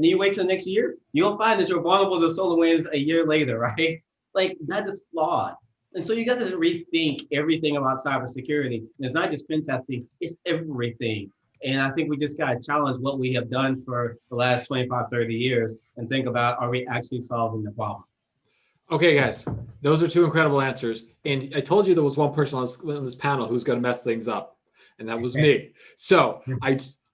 then you wait till next year, you'll find that you're vulnerable to SolarWinds a year later, right? Like that is flawed. And so you got to rethink everything about cybersecurity. It's not just pen testing, it's everything. And I think we just got to challenge what we have done for the last 25, 30 years and think about, are we actually solving the problem? Okay, guys, those are two incredible answers. And I told you there was one person on this panel who's going to mess things up, and that was me. So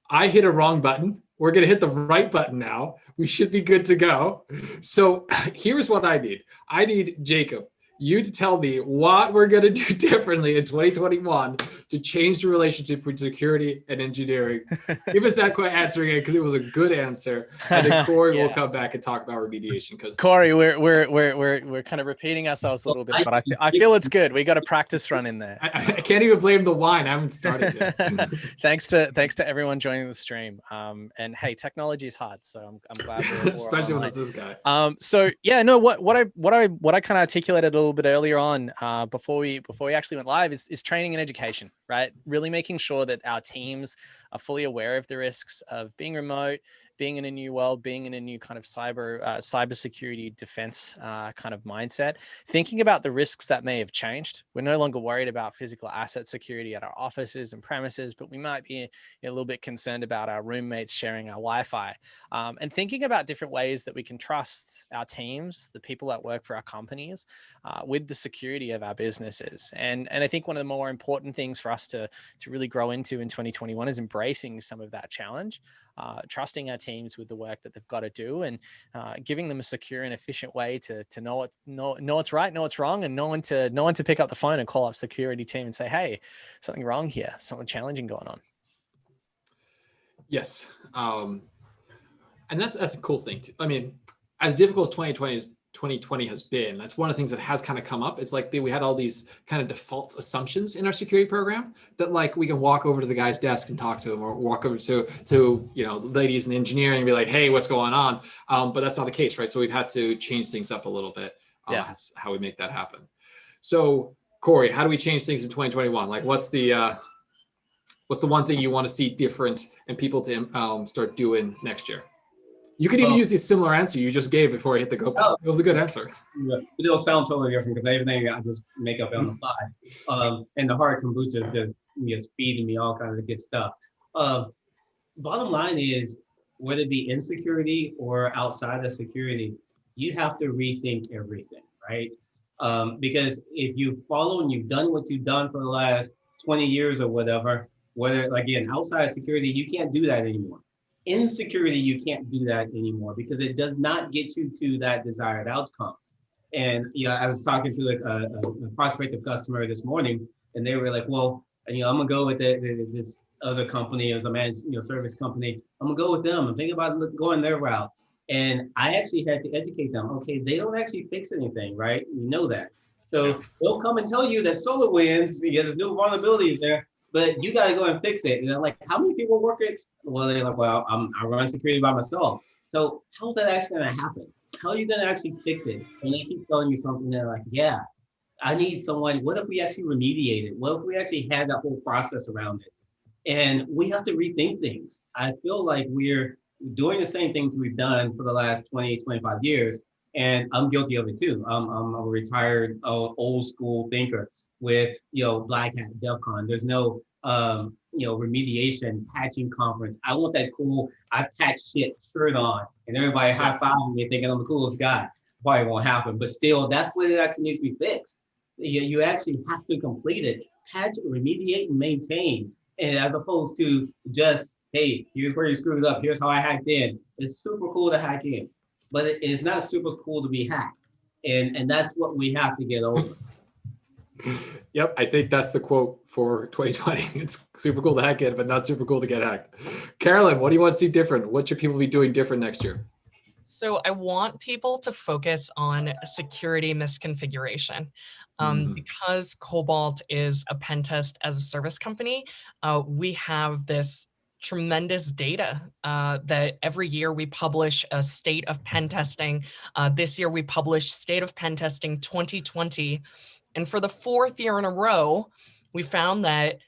I hit a wrong button. We're going to hit the right button now. We should be good to go. So here's what I need. I need Jacob, you to tell me what we're going to do differently in 2021 to change the relationship between security and engineering. Give us that quick answer again, because it was a good answer. And then Corey will come back and talk about remediation. Because Corey, we're kind of repeating ourselves a little bit, but I feel it's good. We got a practice run in there. I can't even blame the wine. I haven't started yet. Thanks to everyone joining the stream. And hey, technology is hard, so I'm glad we're especially when it's this guy. So yeah, no, what I kind of articulated a little bit earlier on before we actually went live is training and education, right? Really making sure that our teams are fully aware of the risks of being remote, being in a new world, being in a new kind of cybersecurity defense kind of mindset, thinking about the risks that may have changed. We're no longer worried about physical asset security at our offices and premises, but we might be a little bit concerned about our roommates sharing our Wi-Fi, and thinking about different ways that we can trust our teams, the people that work for our companies, with the security of our businesses. And I think one of the more important things for us to really grow into in 2021 is embracing some of that challenge, trusting our teams with the work that they've got to do, and giving them a secure and efficient way to know what's right, know what's wrong, and know when to pick up the phone and call up security team and say, hey, something wrong here, something challenging going on. Yes. And that's a cool thing too. I mean, as difficult as 2020 has been, that's one of the things that has kind of come up. It's like we had all these kind of default assumptions in our security program that like we can walk over to the guy's desk and talk to him, or walk over to ladies in engineering and be like, hey, what's going on? But that's not the case, right? So we've had to change things up a little bit. That's how we make that happen. So Corey, how do we change things in 2021? Like what's the one thing you want to see different and people to start doing next year? You could even use the similar answer you just gave before I hit the go button. It was a good answer. Yeah, it'll sound totally different because everything I just make up on the fly. And the hard kombucha is just feeding me all kinds of good stuff. Bottom line is, whether it be in security or outside of security, you have to rethink everything, right? Because if you follow and you've done what you've done for the last 20 years or whatever, whether again, outside security, you can't do that anymore. In security, you can't do that anymore because it does not get you to that desired outcome. And I was talking to a prospective customer this morning, and they were like, "Well, I'm gonna go with this other company as a managed service company. I'm gonna go with them. I'm thinking about going their route." And I actually had to educate them. Okay, they don't actually fix anything, right? You know that. So they'll come and tell you that SolarWinds, there's new vulnerabilities there, but you got to go and fix it. And I'm like, how many people work it? Well, they're like, well, I run security by myself. So how's that actually going to happen? How are you going to actually fix it? And they keep telling you something, they're like, yeah, I need someone. What if we actually remediate it? What if we actually had that whole process around it? And we have to rethink things. I feel like we're doing the same things we've done for the last 20, 25 years. And I'm guilty of it too. I'm a retired old school thinker with, Black Hat, DEF CON. There's no, remediation patching conference. I want that cool, I patch shit shirt on and everybody high-fiving me thinking I'm the coolest guy. Probably won't happen, but still, that's what it actually needs to be fixed. You actually have to complete it, patch, remediate, and maintain. And as opposed to just, hey, here's where you screwed up, here's how I hacked in. It's super cool to hack in, but it is not super cool to be hacked. And that's what we have to get over. Yep, I think that's the quote for 2020. It's super cool to hack in, but not super cool to get hacked. Carolyn, what do you want to see different? What should people be doing different next year? So I want people to focus on security misconfiguration. Because Cobalt is a pen test as a service company, we have this tremendous data that every year we publish a state of pen testing. This year we published State of Pen Testing 2020. And for the fourth year in a row, we found that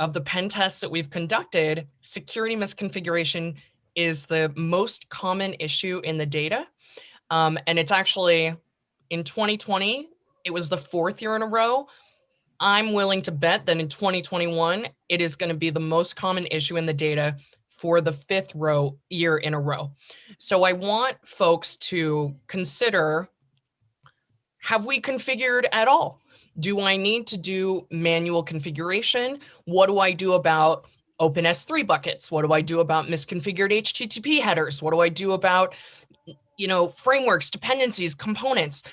of the pen tests that we've conducted, security misconfiguration is the most common issue in the data. And it's actually in 2020, it was the 4th year in a row. I'm willing to bet that in 2021, it is going to be the most common issue in the data for the 5th year in a row. So I want folks to consider, have we configured at all? Do I need to do manual configuration? What do I do about open S3 buckets? What do I do about misconfigured HTTP headers? What do I do about, frameworks, dependencies, components?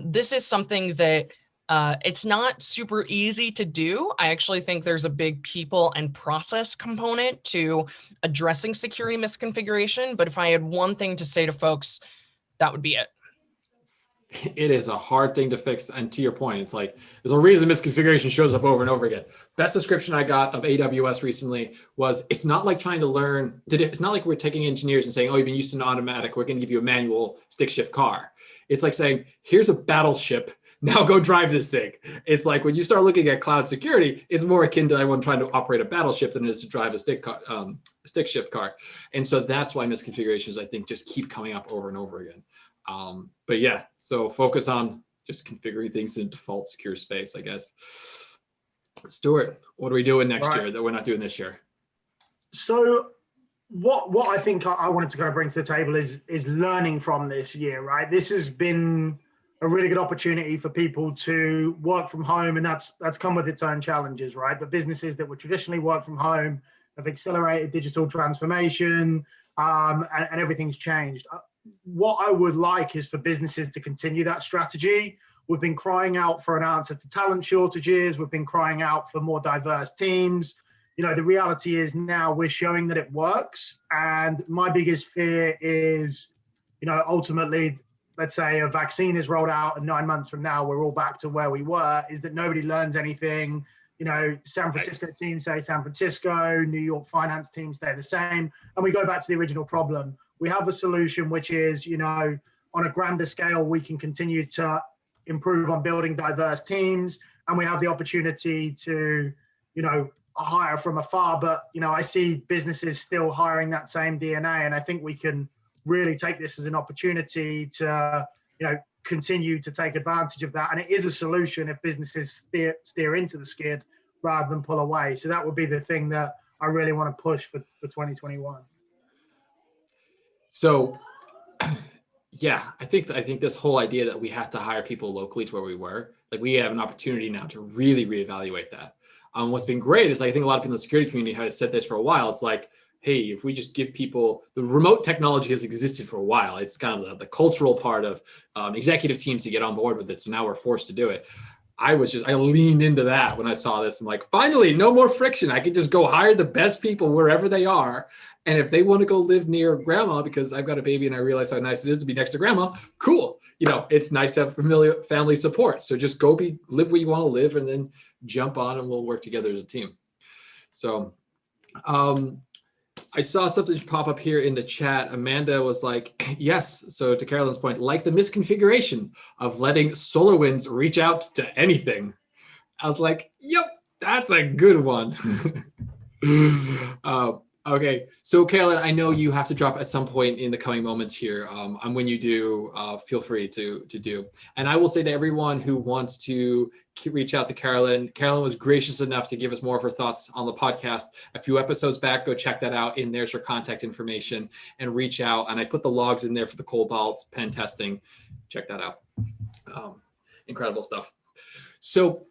This is something that it's not super easy to do. I actually think there's a big people and process component to addressing security misconfiguration. But if I had one thing to say to folks, that would be it. It is a hard thing to fix. And to your point, it's like, there's a reason misconfiguration shows up over and over again. Best description I got of AWS recently was, it's not like trying to learn, it's not like we're taking engineers and saying, oh, you've been used to an automatic, we're going to give you a manual stick shift car. It's like saying, here's a battleship, now go drive this thing. It's like when you start looking at cloud security, it's more akin to everyone trying to operate a battleship than it is to drive a stick shift car. And so that's why misconfigurations, I think, just keep coming up over and over again. But yeah, so focus on just configuring things in default secure space, I guess. Stuart, what are we doing next year that we're not doing this year? So what I think I wanted to kind of bring to the table is learning from this year, right? This has been a really good opportunity for people to work from home, and that's come with its own challenges, right? But businesses that would traditionally work from home have accelerated digital transformation, and everything's changed. What I would like is for businesses to continue that strategy. We've been crying out for an answer to talent shortages. We've been crying out for more diverse teams. The reality is now we're showing that it works. And my biggest fear is, ultimately, let's say a vaccine is rolled out and 9 months from now, we're all back to where we were, is that nobody learns anything. San Francisco teams say San Francisco, New York finance teams stay the same. And we go back to the original problem. We have a solution, which is, on a grander scale, we can continue to improve on building diverse teams. And we have the opportunity to, hire from afar. But, I see businesses still hiring that same DNA. And I think we can really take this as an opportunity to, continue to take advantage of that. And it is a solution if businesses steer into the skid rather than pull away. So that would be the thing that I really want to push for 2021. So, yeah, I think this whole idea that we have to hire people locally to where we were, like we have an opportunity now to really reevaluate that. What's been great is I think a lot of people in the security community have said this for a while. It's like, hey, if we just give people, the remote technology has existed for a while. It's kind of the cultural part of executive teams to get on board with it. So now we're forced to do it. I leaned into that when I saw this. I'm like, finally, no more friction. I can just go hire the best people wherever they are. And if they want to go live near grandma because I've got a baby and I realize how nice it is to be next to grandma, cool. It's nice to have family support. So just go live where you want to live and then jump on and we'll work together as a team. So I saw something pop up here in the chat. Amanda was like, yes. So to Carolyn's point, like the misconfiguration of letting SolarWinds reach out to anything. I was like, yep, that's a good one. Okay, so Carolyn, I know you have to drop at some point in the coming moments here. And when you do, feel free to do. And I will say to everyone who wants to reach out to Carolyn, Carolyn was gracious enough to give us more of her thoughts on the podcast a few episodes back. Go check that out. In there's her contact information and reach out. And I put the logs in there for the Cobalt pen testing. Check that out. Incredible stuff. So,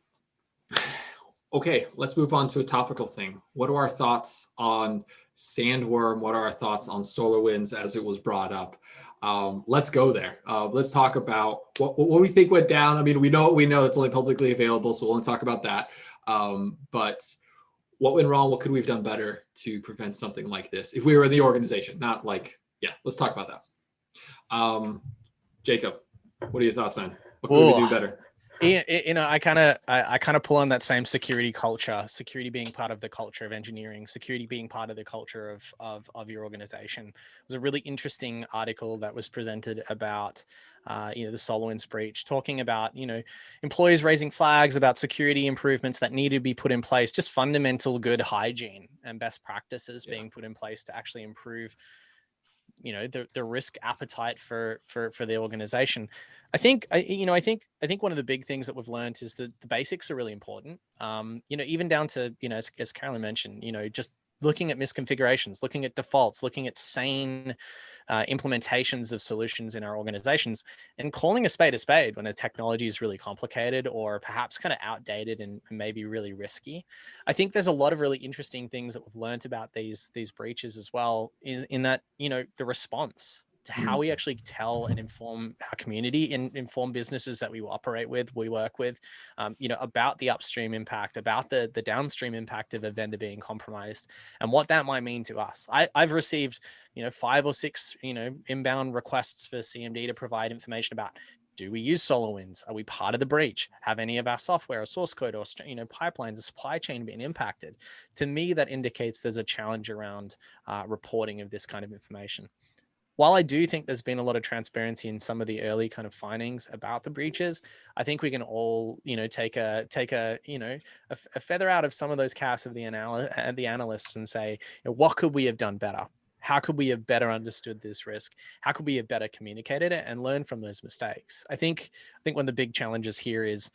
okay, let's move on to a topical thing. What are our thoughts on Sandworm? What are our thoughts on SolarWinds as it was brought up? Let's go there. Let's talk about what we think went down. I mean, we know it's only publicly available, so we'll only talk about that. But what went wrong? What could we have done better to prevent something like this if we were in the organization? Not like, yeah, let's talk about that. Jacob, what are your thoughts, man? What could we do better? I kind of pull on that same security culture, security being part of the culture of engineering, security being part of the culture of your organization. It was a really interesting article that was presented about, the SolarWinds breach, talking about, employees raising flags about security improvements that need to be put in place, just fundamental good hygiene and best practices being put in place to actually improve you know, the risk appetite for the organization. I think one of the big things that we've learned is that the basics are really important. You know, even down to, you know, as Carolyn mentioned, you know, just looking at misconfigurations, looking at defaults, looking at sane implementations of solutions in our organizations, and calling a spade when a technology is really complicated or perhaps kind of outdated and maybe really risky. I think there's a lot of really interesting things that we've learned about these breaches as well, in that, you know, the response to how we actually tell and inform our community and inform businesses that we operate with, we work with, you know, about the upstream impact, about the downstream impact of a vendor being compromised, and what that might mean to us. I've received, you know, 5 or 6, you know, inbound requests for CMD to provide information about, do we use SolarWinds? Are we part of the breach? Have any of our software or source code or, you know, pipelines or supply chain been impacted? To me, that indicates there's a challenge around reporting of this kind of information. While I do think there's been a lot of transparency in some of the early kind of findings about the breaches, I think we can all, you know, take a you know, a feather out of some of those caps of the analysts and say, you know, what could we have done better? How could we have better understood this risk? How could we have better communicated it and learned from those mistakes? I think one of the big challenges here is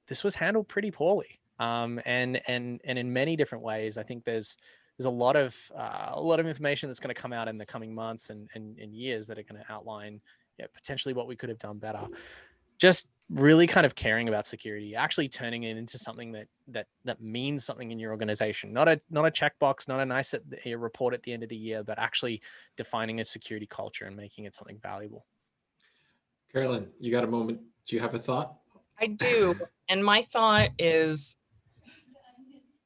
this was handled pretty poorly, and in many different ways. I think there's a lot of information that's going to come out in the coming months and years that are going to outline, you know, potentially what we could have done better. Just really kind of caring about security, actually turning it into something that means something in your organization, not a checkbox, not a nice report at the end of the year, but actually defining a security culture and making it something valuable. Carolyn, you got a moment? Do you have a thought? I do. And my thought is,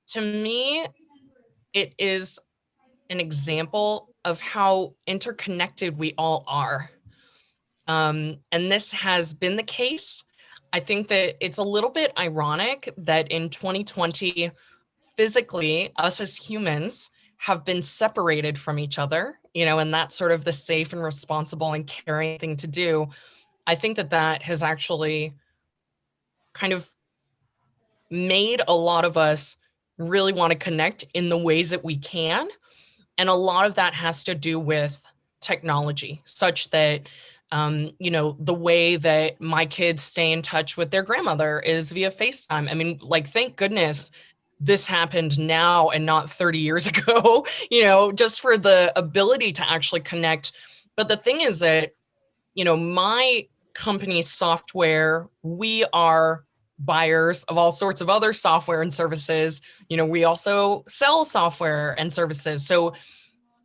to me, it is an example of how interconnected we all are. And this has been the case. I think that it's a little bit ironic that in 2020, physically, us as humans have been separated from each other, you know, and that's sort of the safe and responsible and caring thing to do. I think that that has actually kind of made a lot of us really want to connect in the ways that we can. And a lot of that has to do with technology, such that, you know, the way that my kids stay in touch with their grandmother is via FaceTime. I mean, like, thank goodness this happened now and not 30 years ago, you know, just for the ability to actually connect. But the thing is that, you know, my company's software, we are buyers of all sorts of other software and services. You know, we also sell software and services. So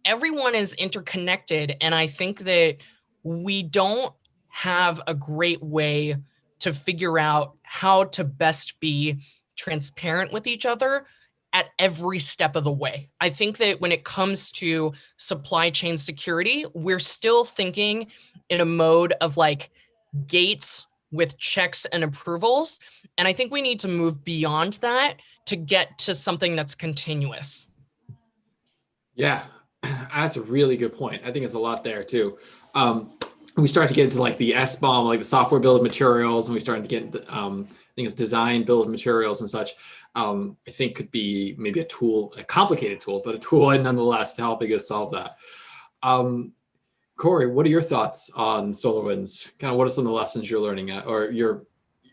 everyone is interconnected. And I think that we don't have a great way to figure out how to best be transparent with each other at every step of the way. I think that when it comes to supply chain security, we're still thinking in a mode of like gates with checks and approvals. And I think we need to move beyond that to get to something that's continuous. Yeah, that's a really good point. I think it's a lot there too. We start to get into like the SBOM, like the software bill of materials, and we start to get into, I think it's design bill of materials and such. I think could be maybe a tool, a complicated tool, but a tool nonetheless to helping us solve that. Corey, what are your thoughts on SolarWinds? Kind of what are some of the lessons you're learning at, or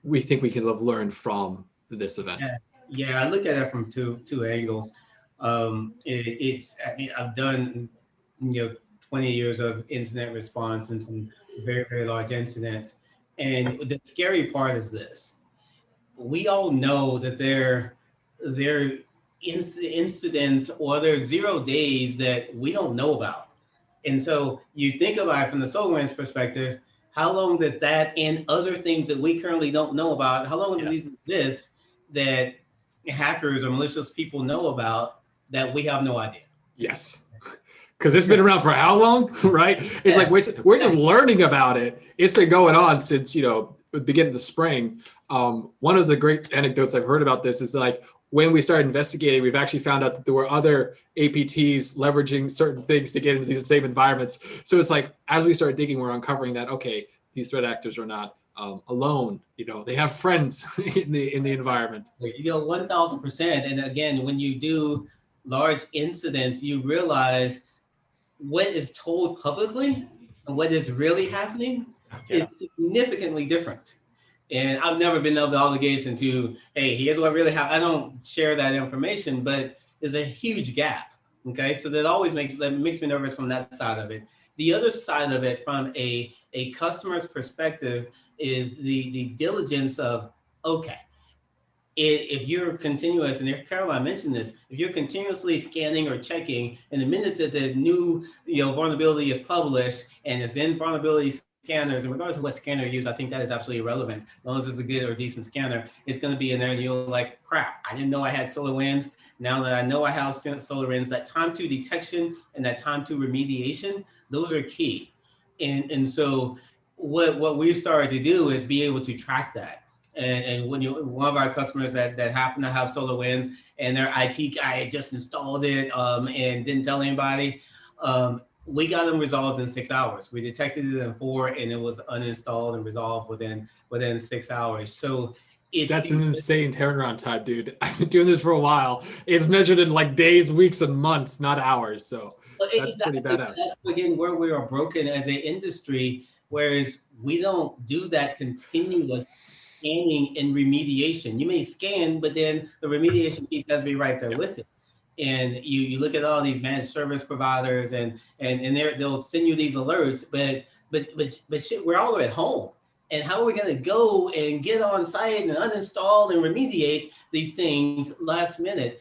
we think we could have learned from this event? Yeah, I look at it from two angles. I mean, I've done, you know, 20 years of incident response and some very, very large incidents. And the scary part is this: we all know that there are incidents or there are 0 days that we don't know about. And so you think about it from the SolarWinds perspective, how long did that and other things that we currently don't know about, how long do these exist that hackers or malicious people know about that we have no idea? Yes. Because it's been around for how long, right? It's like we're just learning about it. It's been going on since, you know, the beginning of the spring. One of the great anecdotes I've heard about this is like, when we started investigating, we've actually found out that there were other APTs leveraging certain things to get into these same environments. So it's like, as we start digging, we're uncovering that, okay, these threat actors are not alone. You know, they have friends in the environment. You know, 1000%. And again, when you do large incidents, you realize what is told publicly and what is really happening is significantly different. And I've never been under the obligation to, hey, here's what really happened. I don't share that information, but there's a huge gap. Okay, so that makes me nervous from that side of it. The other side of it, from a customer's perspective, is the diligence of, okay, if you're continuous, and if Caroline mentioned this, if you're continuously scanning or checking, and the minute that the new vulnerability is published and it's in vulnerability scanners, and regardless of what scanner you use, I think that is absolutely irrelevant. As long as it's a good or decent scanner, it's going to be in there, and you're like, crap, I didn't know I had SolarWinds. Now that I know I have SolarWinds, that time to detection and that time to remediation, those are key. And so what we've started to do is be able to track that. And when one of our customers that happen to have SolarWinds and their IT guy just installed it and didn't tell anybody, we got them resolved in 6 hours. We detected it in 4, and it was uninstalled and resolved within 6 hours. So that's an insane turnaround time, dude. I've been doing this for a while. It's measured in like days, weeks, and months, not hours. So that's pretty badass. That's again where we are broken as an industry, whereas we don't do that continuous scanning and remediation. You may scan, but then the remediation piece has to be right there with it. And you look at all these managed service providers, and they'll send you these alerts, but shit, we're all at home. And how are we going to go and get on site and uninstall and remediate these things last minute?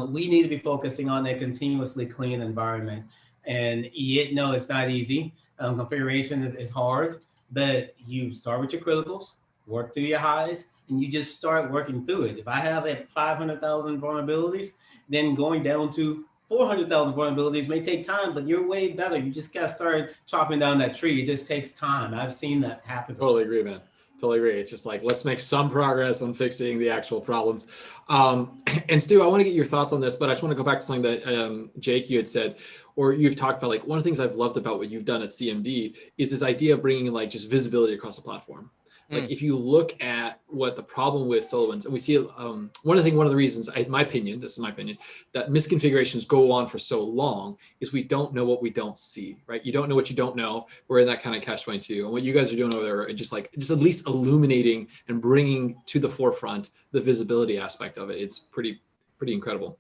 We need to be focusing on a continuously clean environment. And yet, no, it's not easy. Configuration is hard, but you start with your criticals, work through your highs, and you just start working through it. If I have 500,000 vulnerabilities, then going down to 400,000 vulnerabilities may take time, but you're way better. You just got to start chopping down that tree. It just takes time. I've seen that happen. Totally agree, man. Totally agree. It's just like, let's make some progress on fixing the actual problems. And Stu, I want to get your thoughts on this, but I just want to go back to something that Jake, you had said, or you've talked about. Like, one of the things I've loved about what you've done at CMD is this idea of bringing like just visibility across the platform. Like, if you look at what the problem with SolarWinds, and we see one of the reasons, in my opinion, this is my opinion, that misconfigurations go on for so long is we don't know what we don't see, right? You don't know what you don't know. We're in that kind of catch-22. And what you guys are doing over there, just at least illuminating and bringing to the forefront the visibility aspect of it. It's pretty incredible.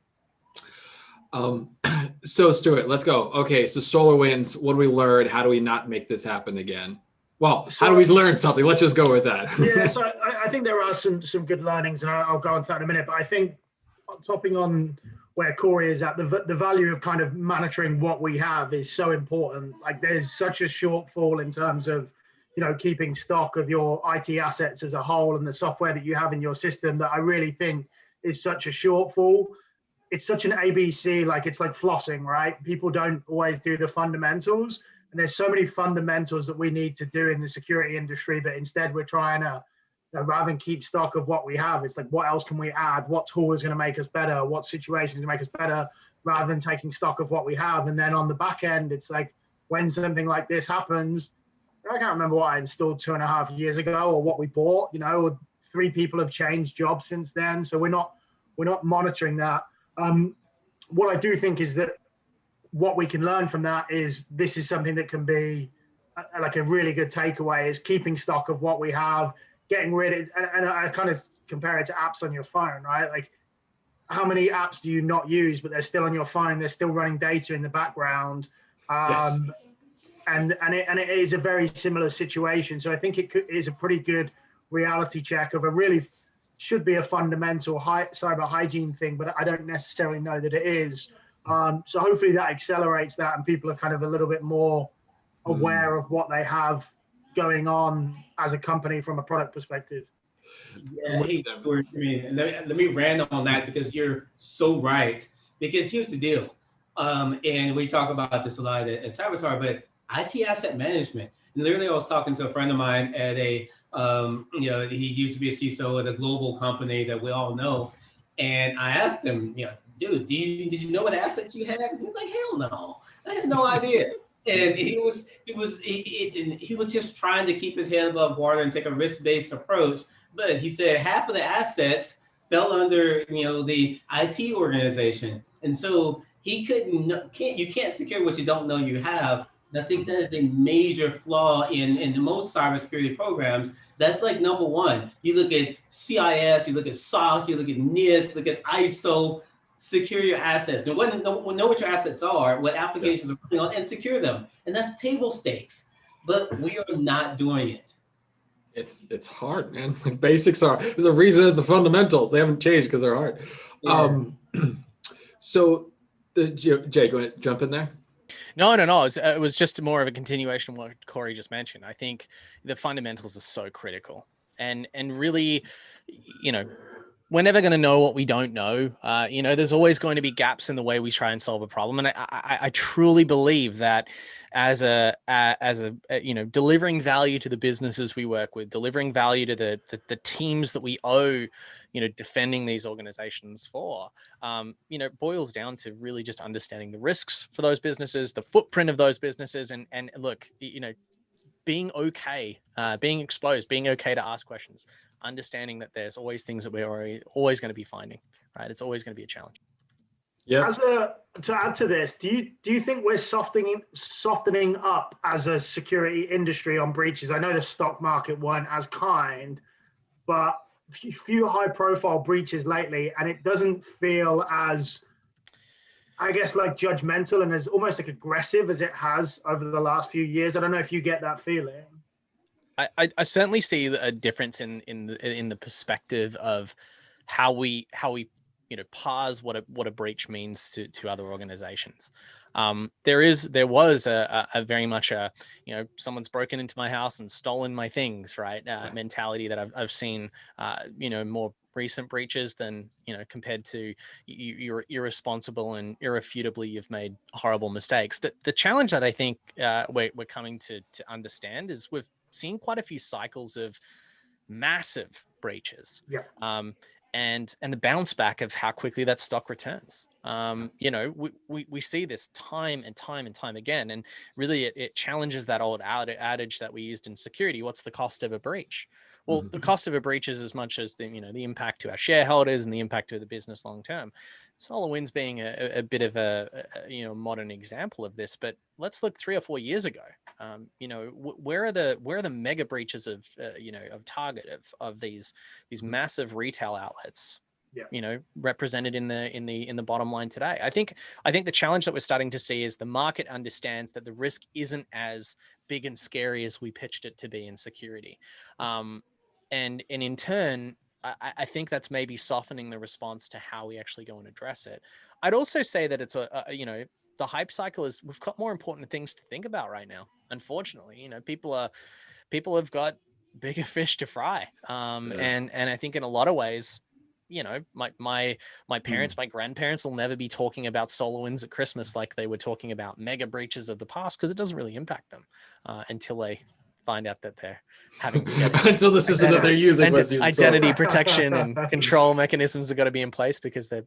So Stuart, let's go. Okay, so SolarWinds, what do we learn? How do we not make this happen again? Well, how do we learn something? Let's just go with that. Yeah, so I think there are some good learnings, and I'll go into that in a minute. But I think topping on where Corey is at, the value of kind of monitoring what we have is so important. Like, there's such a shortfall in terms of, keeping stock of your IT assets as a whole and the software that you have in your system that I really think is such a shortfall. It's such an ABC, like it's like flossing, right? People don't always do the fundamentals. And there's so many fundamentals that we need to do in the security industry, but instead we're trying to, rather than keep stock of what we have, it's like, what else can we add? What tool is going to make us better? What situation is going to make us better? Rather than taking stock of what we have. And then on the back end, it's like, when something like this happens, I can't remember what I installed 2.5 years ago or what we bought, or 3 people have changed jobs since then. So we're not monitoring that. What I do think is that what we can learn from that is this is something that can be like a really good takeaway, is keeping stock of what we have, getting rid of, and I kind of compare it to apps on your phone, right? Like, how many apps do you not use, but they're still on your phone, they're still running data in the background. Yes. And it is a very similar situation. So I think it is a pretty good reality check of a really should be a fundamental cyber hygiene thing, but I don't necessarily know that it is. So hopefully that accelerates that, and people are kind of a little bit more aware of what they have going on as a company from a product perspective. Yeah, hey, George, let me rant on that, because you're so right. Because here's the deal, and we talk about this a lot at Cybertar, but IT asset management. And literally, I was talking to a friend of mine at he used to be a CISO at a global company that we all know, and I asked him, dude, did you know what assets you had? He was like, hell no, I had no idea. And he was just trying to keep his head above water and take a risk-based approach. But he said half of the assets fell under the IT organization. And so he you can't secure what you don't know you have. And I think that is a major flaw in most cybersecurity programs. That's like number one. You look at CIS, you look at SOC, you look at NIST, look at ISO, secure your assets. Know what your assets are, what applications are running on, and secure them. And that's table stakes. But we are not doing it. It's hard, man. Like basics are, there's a reason that the fundamentals, they haven't changed because they're hard. Yeah. So Jay, go ahead, jump in there. No. It was just more of a continuation of what Corey just mentioned. I think the fundamentals are so critical, and really, you know, we're never going to know what we don't know. You know, there's always going to be gaps in the way we try and solve a problem, and I truly believe that as a you know, delivering value to the businesses we work with, delivering value to the teams that we owe, you know, defending these organizations for, you know, boils down to really just understanding the risks for those businesses, the footprint of those businesses, and look, you know, being okay, being exposed, being okay to ask questions, understanding that there's always things that we're always going to be finding, right? It's always going to be a challenge. Yeah. To add to this, do you think we're softening up as a security industry on breaches? I know the stock market weren't as kind, but few high-profile breaches lately, and it doesn't feel as, I guess, like judgmental and as almost like aggressive as it has over the last few years. I don't know if you get that feeling. I certainly see a difference in the perspective of how we you know, pause what a breach means to other organizations. There was a very much a, you know, someone's broken into my house and stolen my things, right? Mentality that I've seen, you know, more recent breaches than, you know, compared to you're irresponsible and irrefutably you've made horrible mistakes. The challenge that I think we're coming to understand is we've seen quite a few cycles of massive breaches. Yeah. And the bounce back of how quickly that stock returns. You know, we see this time and time again, and really it challenges that old adage that we used in security. What's the cost of a breach? Well, the cost of a breach is as much as the, you know, the impact to our shareholders and the impact to the business long term. SolarWinds being a bit of a you know, modern example of this, but let's look 3 or 4 years ago. You know, where are the mega breaches of you know, of Target, of these massive retail outlets? Yeah. You know, represented in the bottom line today. I think the challenge that we're starting to see is the market understands that the risk isn't as big and scary as we pitched it to be in security, and in turn, I think that's maybe softening the response to how we actually go and address it. I'd also say that it's a you know, the hype cycle is, we've got more important things to think about right now. Unfortunately, you know, people have got bigger fish to fry, and I think in a lot of ways, you know, my parents, my grandparents will never be talking about SolarWinds at Christmas like they were talking about mega breaches of the past, because it doesn't really impact them until they find out that they're having to get until the system that they're using was used identity protection and control mechanisms have got to be in place because their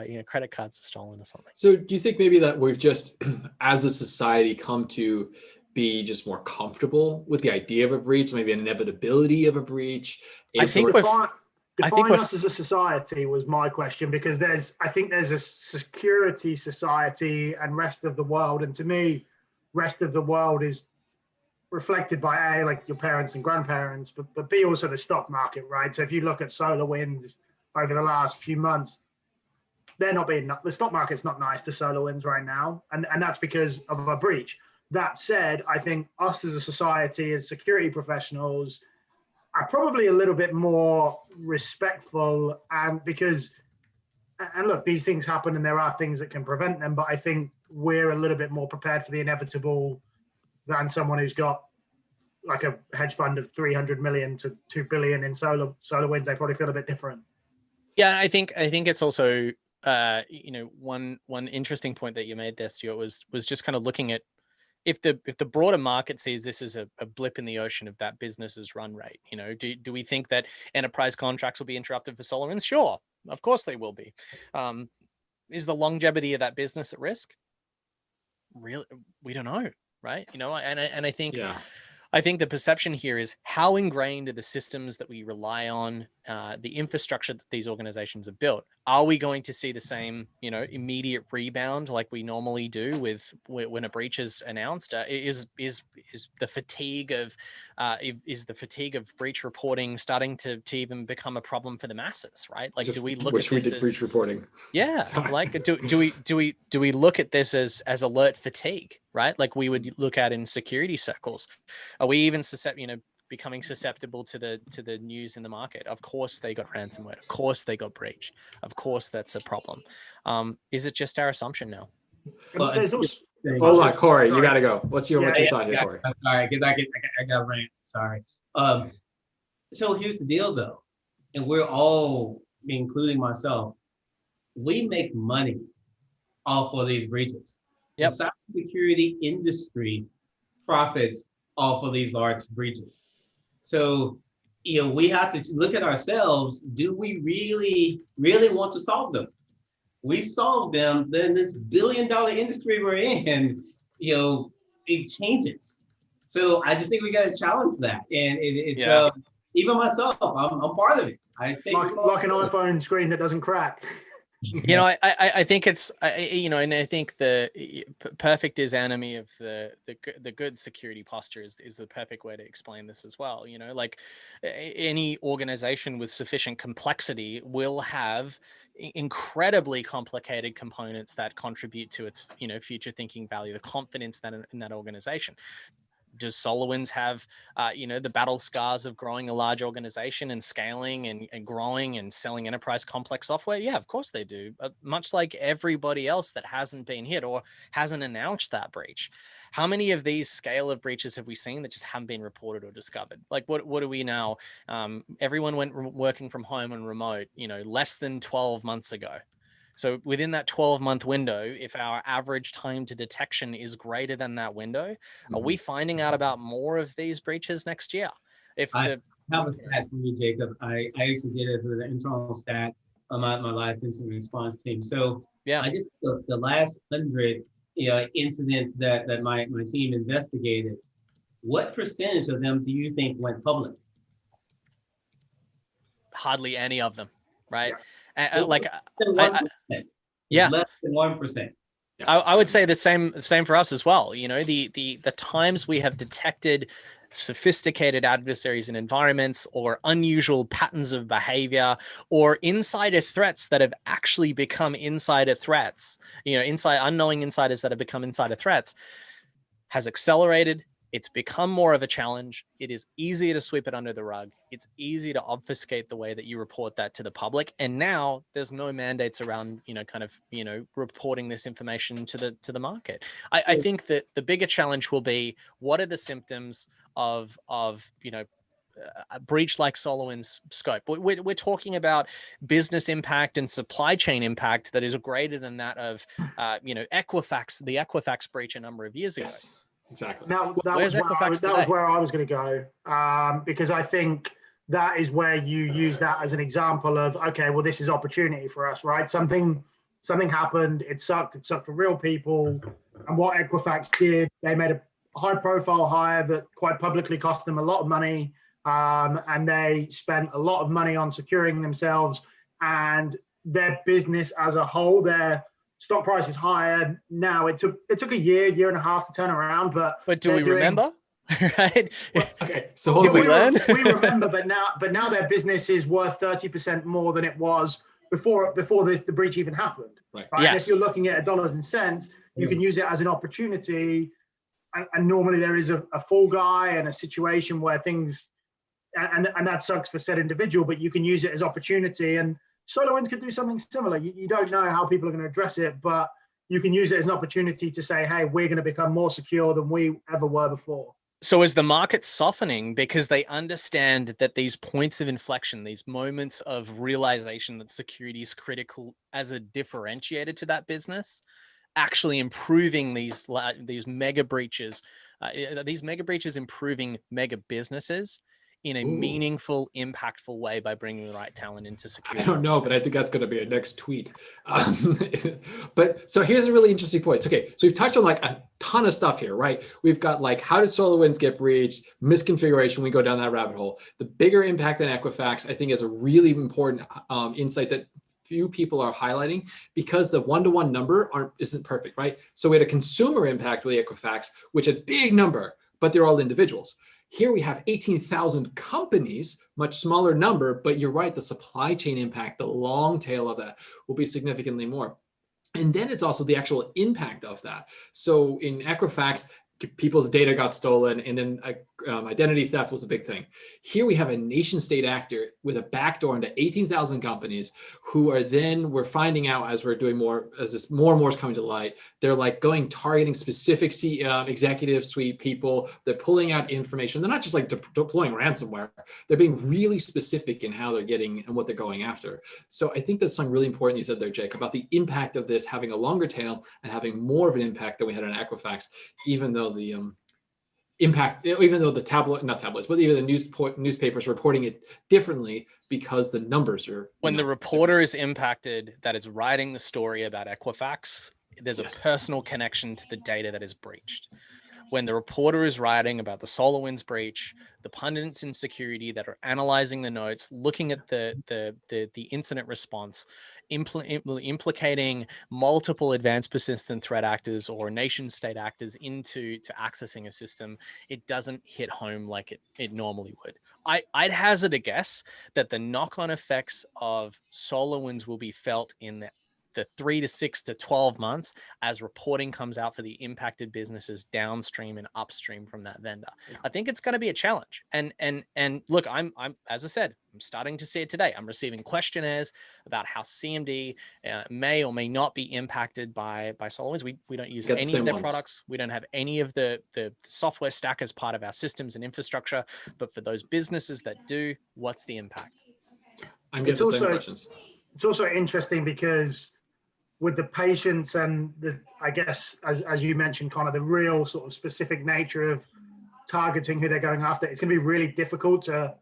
you know, credit cards are stolen or something. So do you think maybe that we've just, as a society, come to be just more comfortable with the idea of a breach, maybe an inevitability of a breach? I think define us as a society was my question, because I think there's a security society and rest of the world, and to me, rest of the world is reflected by A, like your parents and grandparents, but B, also the stock market, right? So if you look at SolarWinds over the last few months, the stock market's not nice to SolarWinds right now, and that's because of a breach. That said, I think us as a society, as security professionals, are probably a little bit more respectful, and look, these things happen and there are things that can prevent them, but I think we're a little bit more prepared for the inevitable than someone who's got like a hedge fund of 300 million to 2 billion in SolarWinds. They probably feel a bit different. Yeah, I think it's also you know, one interesting point that you made there, Stuart, was just kind of looking at if the broader market sees this as a blip in the ocean of that business's run rate. You know, do we think that enterprise contracts will be interrupted for SolarWinds? Sure, of course they will be. Is the longevity of that business at risk? Really, we don't know, right? You know, and I think the perception here is how ingrained are the systems that we rely on the infrastructure that these organizations have built, are we going to see the same, immediate rebound like we normally do with when a breach is announced? Is the fatigue of breach reporting starting to even become a problem for the masses, right? Like, do we look at this as breach reporting? Yeah, like do we look at this as alert fatigue, right? Like we would look at in security circles. Are we even becoming susceptible to the news in the market? Of course they got ransomware. Of course they got breached. Of course that's a problem. Is it just our assumption now? Well, There's also Hold on, Corey, you Sorry. got to go. What's your Yeah, thought here, Corey? Sorry, because I got rant. Sorry. So here's the deal, though, and we're all, including myself, we make money off of these breaches. Yep. The cybersecurity industry profits off of these large breaches. So, we have to look at ourselves. Do we really want to solve them? We solve them, then this billion-dollar industry we're in, it changes. So I just think we got to challenge that. And even myself, I'm part of it. I take like an iPhone screen that doesn't crack. I think it's, and I think the perfect is enemy of the good security posture is the perfect way to explain this as well. Like any organization with sufficient complexity will have incredibly complicated components that contribute to its, future thinking value, the confidence that in that organization. Does SolarWinds have, the battle scars of growing a large organization and scaling and growing and selling enterprise complex software? Yeah, of course they do. Much like everybody else that hasn't been hit or hasn't announced that breach. How many of these scale of breaches have we seen that just haven't been reported or discovered? Like, what are we now? Everyone went working from home and remote, less than 12 months ago. So within that 12-month window, if our average time to detection is greater than that window, are we finding out about more of these breaches next year? I have a stat for you, Jacob. I actually did it as an internal stat on my last incident response team. So yeah, I just the last 100 incidents that my team investigated, what percentage of them do you think went public? Hardly any of them, right? Yeah. Like, yeah, less than 1%. I would say the same for us as well. The times we have detected sophisticated adversaries in environments or unusual patterns of behavior or insider threats that have actually become insider threats, unknowing insiders that have become insider threats, has accelerated. It's become more of a challenge. It is easier to sweep it under the rug. It's easy to obfuscate the way that you report that to the public. And now there's no mandates around, reporting this information to the market. I think that the bigger challenge will be, what are the symptoms of a breach like SolarWinds scope? We're talking about business impact and supply chain impact that is greater than that of, Equifax, the Equifax breach a number of years ago. Yes. Exactly. That was where I was going to go, because I think that is where you use that as an example of, okay, well, this is opportunity for us, right? Something happened. It sucked for real people. And what Equifax did, they made a high-profile hire that quite publicly cost them a lot of money, and they spent a lot of money on securing themselves and their business as a whole. Their stock price is higher now. It took a year and a half to turn around, but do we remember? Right? Well, okay, so did we learn? We remember, but now their business is worth 30% more than it was before the breach even happened. Right. Yes. And if you're looking at dollars and cents, you can use it as an opportunity. And normally there is a fall guy and a situation where things, and that sucks for said individual, but you can use it as opportunity. And SolarWinds could do something similar. You don't know how people are going to address it, but you can use it as an opportunity to say, hey, we're going to become more secure than we ever were before. So is the market softening because they understand that these points of inflection, these moments of realization that security is critical as a differentiator to that business, actually improving these mega breaches, improving mega businesses in a Ooh. meaningful, impactful way by bringing the right talent into security? I don't know, but I think that's going to be a next tweet. But so here's a really interesting point. Okay, so we've touched on like a ton of stuff here, right? We've got like, how did SolarWinds get breached, misconfiguration, we go down that rabbit hole. The bigger impact on Equifax, I think, is a really important insight that few people are highlighting, because the one-to-one number isn't perfect, right? So we had a consumer impact with Equifax, which is a big number, but they're all individuals. Here we have 18,000 companies, much smaller number, but you're right, the supply chain impact, the long tail of that will be significantly more. And then it's also the actual impact of that. So in Equifax, people's data got stolen, and then identity theft was a big thing. Here we have a nation state actor with a backdoor into 18,000 companies who are then, we're finding out as we're doing more, as this more and more is coming to light, they're like targeting specific executive suite people. They're pulling out information. They're not just like deploying ransomware. They're being really specific in how they're getting and what they're going after. So I think that's something really important you said there, Jake, about the impact of this having a longer tail and having more of an impact than we had on Equifax, even though the impact, even though the not tabloids, but even the newspapers reporting it differently because the numbers are. When the reporter is impacted that is writing the story about Equifax, there's a personal connection to the data that is breached. When the reporter is writing about the SolarWinds breach, the pundits in security that are analyzing the notes, looking at the incident response, implicating multiple advanced persistent threat actors or nation state actors into accessing a system, it doesn't hit home like it normally would. I'd hazard a guess that the knock-on effects of SolarWinds will be felt in the 3 to 6 to 12 months as reporting comes out for the impacted businesses downstream and upstream from that vendor. Yeah. I think it's going to be a challenge. And look, I'm as I said, I'm starting to see it today. I'm receiving questionnaires about how CMD may or may not be impacted by SolarWinds. We don't use any of their products. We don't have any of the software stack as part of our systems and infrastructure. But for those businesses that do, what's the impact? I'm getting the same questions. It's also interesting because with the patience and I guess, as you mentioned, Connor, the real sort of specific nature of targeting who they're going after, it's going to be really difficult to,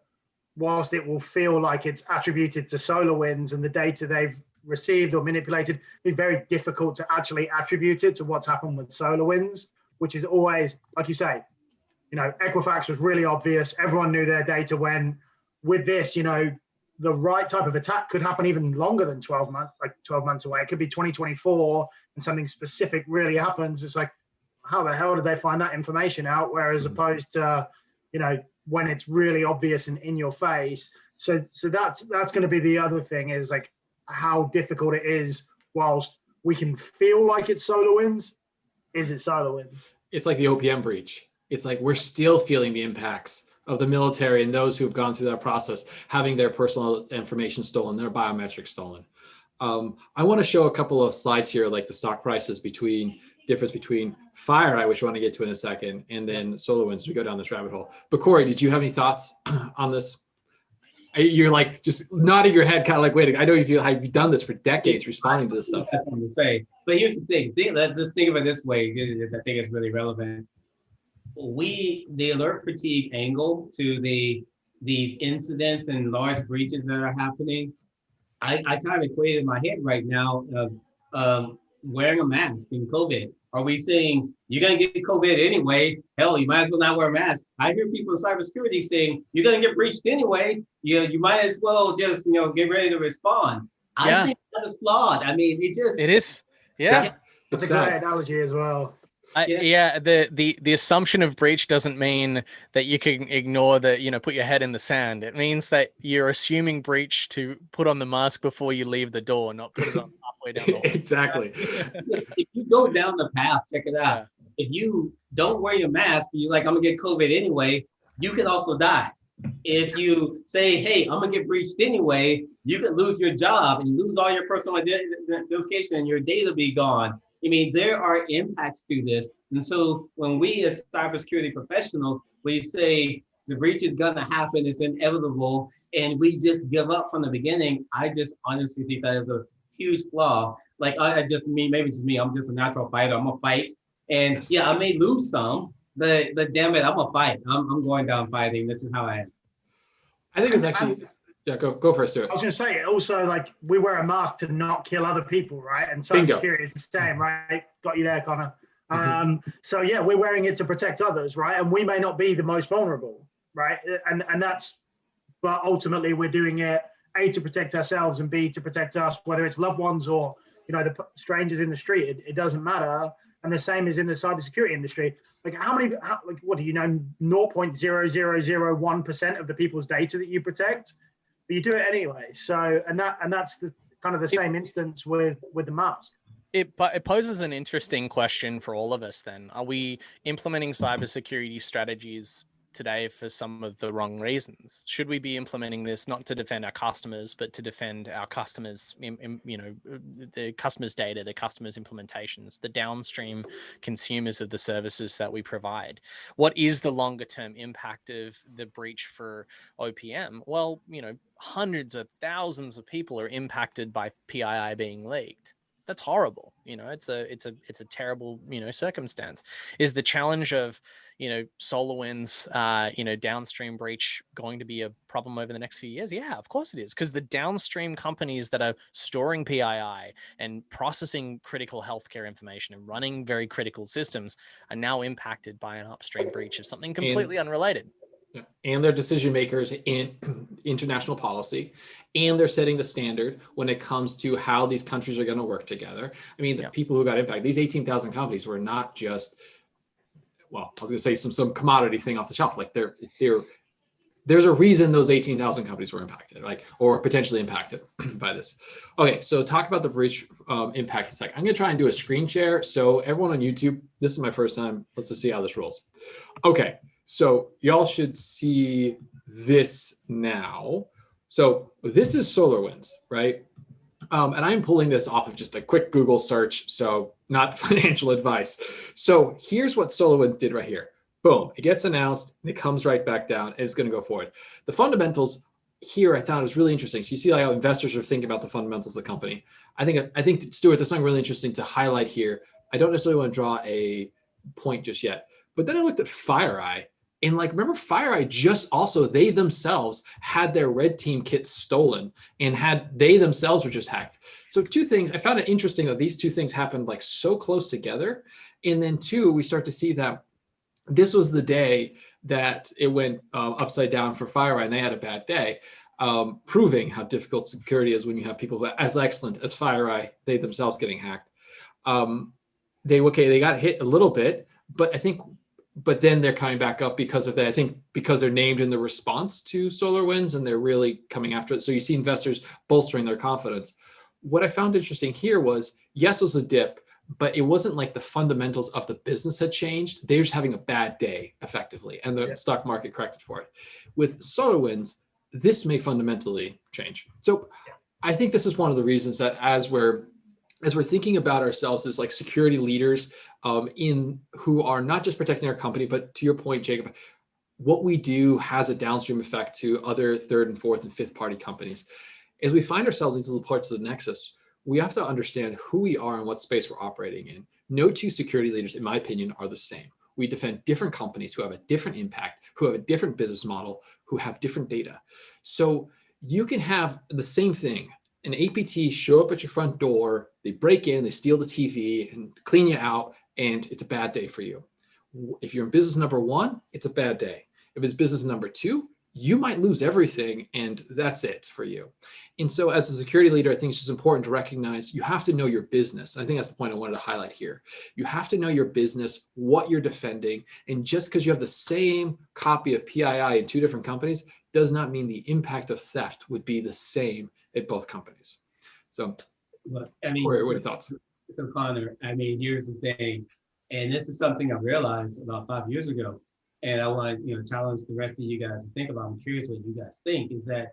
whilst it will feel like it's attributed to SolarWinds and the data they've received or manipulated, be very difficult to actually attribute it to what's happened with SolarWinds, which is always, like you say, Equifax was really obvious. Everyone knew their data went. With this, the right type of attack could happen even longer than 12 months away. It could be 2024 and something specific really happens. It's like, how the hell did they find that information out? Whereas opposed to, when it's really obvious and in your face. So that's going to be the other thing, is like how difficult it is. Whilst we can feel like it's SolarWinds, is it SolarWinds? It's like the OPM breach. It's like we're still feeling the impacts of the military and those who have gone through that process, having their personal information stolen, their biometrics stolen. I want to show a couple of slides here, like the stock prices difference between FireEye, which I want to get to in a second, and then SolarWinds. We go down this rabbit hole. But Corey, did you have any thoughts on this? You're like just nodding your head, kind of like waiting. I know you've done this for decades, responding to this stuff. That's what I'm saying. But here's the thing. Let's just think of it this way. I think it's really relevant. The alert fatigue angle to these incidents and large breaches that are happening, I kind of equate in my head right now of wearing a mask in COVID. Are we saying you're going to get COVID anyway? Hell, you might as well not wear a mask. I hear people in cybersecurity saying you're going to get breached anyway. You might as well just get ready to respond. I think that is flawed. I mean, it is. Yeah. That's a great analogy as well. The assumption of breach doesn't mean that you can ignore put your head in the sand. It means that you're assuming breach to put on the mask before you leave the door, not put it on halfway down the hall. Exactly. If you go down the path, check it out. Yeah. If you don't wear your mask, you're like, I'm gonna get COVID anyway, you can also die. If you say, hey, I'm gonna get breached anyway, you can lose your job and lose all your personal identification and your data be gone. I mean, there are impacts to this. And so when we as cybersecurity professionals, we say the breach is gonna happen, it's inevitable, and we just give up from the beginning, I just honestly think that is a huge flaw. Like maybe it's just me, I'm just a natural fighter, I'm gonna fight. And I may lose some, but damn it, I'm gonna fight. I'm going down fighting, this is how I am. I think it's actually, yeah, go first, Stuart. I was going to say, also, like, we wear a mask to not kill other people, right? And Bingo. cybersecurity is the same, right? Got you there, Connor. So yeah, we're wearing it to protect others, right? And we may not be the most vulnerable, right? And that's, but ultimately we're doing it, A, to protect ourselves, and B, to protect us, whether it's loved ones or, you know, the strangers in the street. It doesn't matter. And the same is in the cybersecurity industry. Like, like, what do you know, 0.0001% of the people's data that you protect, but you do it anyway. So, and that's the kind of the same instance with the mask. It poses an interesting question for all of us then. Are we implementing cybersecurity strategies today for some of the wrong reasons? Should we be implementing this not to defend our customers, but to defend our customers, you know, the customers' data, the customers' implementations, the downstream consumers of the services that we provide? What is the longer term impact of the breach for OPM? Well, you know, hundreds of thousands of people are impacted by PII being leaked. That's horrible. You know, it's a terrible, you know, circumstance. Is the challenge of, you know, SolarWinds, you know, downstream breach going to be a problem over the next few years? Yeah, of course it is. Because the downstream companies that are storing PII and processing critical healthcare information and running very critical systems are now impacted by an upstream breach of something completely unrelated. And they're decision makers in international policy, and they're setting the standard when it comes to how these countries are going to work together. I mean, the people who got impacted, these 18,000 companies were not just, well, I was going to say some commodity thing off the shelf. Like there's a reason those 18,000 companies were impacted, like, or potentially impacted by this. Okay, so talk about the breach impact a sec. I'm going to try and do a screen share. So everyone on YouTube, this is my first time. Let's just see how this rolls. Okay. So y'all should see this now. So this is SolarWinds, right? And I'm pulling this off of just a quick Google search, so not financial advice. So here's what SolarWinds did right here. Boom, it gets announced, and it comes right back down, and it's going to go forward. The fundamentals here I thought was really interesting. So you see how investors are thinking about the fundamentals of the company. I think Stuart, there's something really interesting to highlight here. I don't necessarily want to draw a point just yet, but then I looked at FireEye. And like, remember FireEye just also, they themselves had their red team kits stolen and they themselves were just hacked. So two things, I found it interesting that these two things happened like so close together. And then two, we start to see that this was the day that it went upside down for FireEye and they had a bad day, proving how difficult security is when you have people who are as excellent as FireEye, they themselves getting hacked. They got hit a little bit, but then they're coming back up because of that. I think because they're named in the response to SolarWinds and they're really coming after it. So you see investors bolstering their confidence. What I found interesting here was, yes, it was a dip, but it wasn't like the fundamentals of the business had changed. They're just having a bad day effectively, and the stock market corrected for it. With SolarWinds, this may fundamentally change. So I think this is one of the reasons that as we're thinking about ourselves as like security leaders who are not just protecting our company, but to your point, Jacob, what we do has a downstream effect to other third and fourth and fifth party companies. As we find ourselves in these little parts of the nexus, we have to understand who we are and what space we're operating in. No two security leaders, in my opinion, are the same. We defend different companies who have a different impact, who have a different business model, who have different data. So you can have the same thing. An APT show up at your front door, they break in, they steal the TV and clean you out, and it's a bad day for you. If you're in business number one, it's a bad day. If it's business number two, you might lose everything, and that's it for you. And so as a security leader, I think it's just important to recognize you have to know your business. I think that's the point I wanted to highlight here. You have to know your business, what you're defending, and just because you have the same copy of PII in two different companies does not mean the impact of theft would be the same at both companies. So, Look, I mean, what are your thoughts? So Connor, I mean, here's the thing, and this is something I realized about 5 years ago, and I want to, challenge the rest of you guys to think about. I'm curious what you guys think. Is that,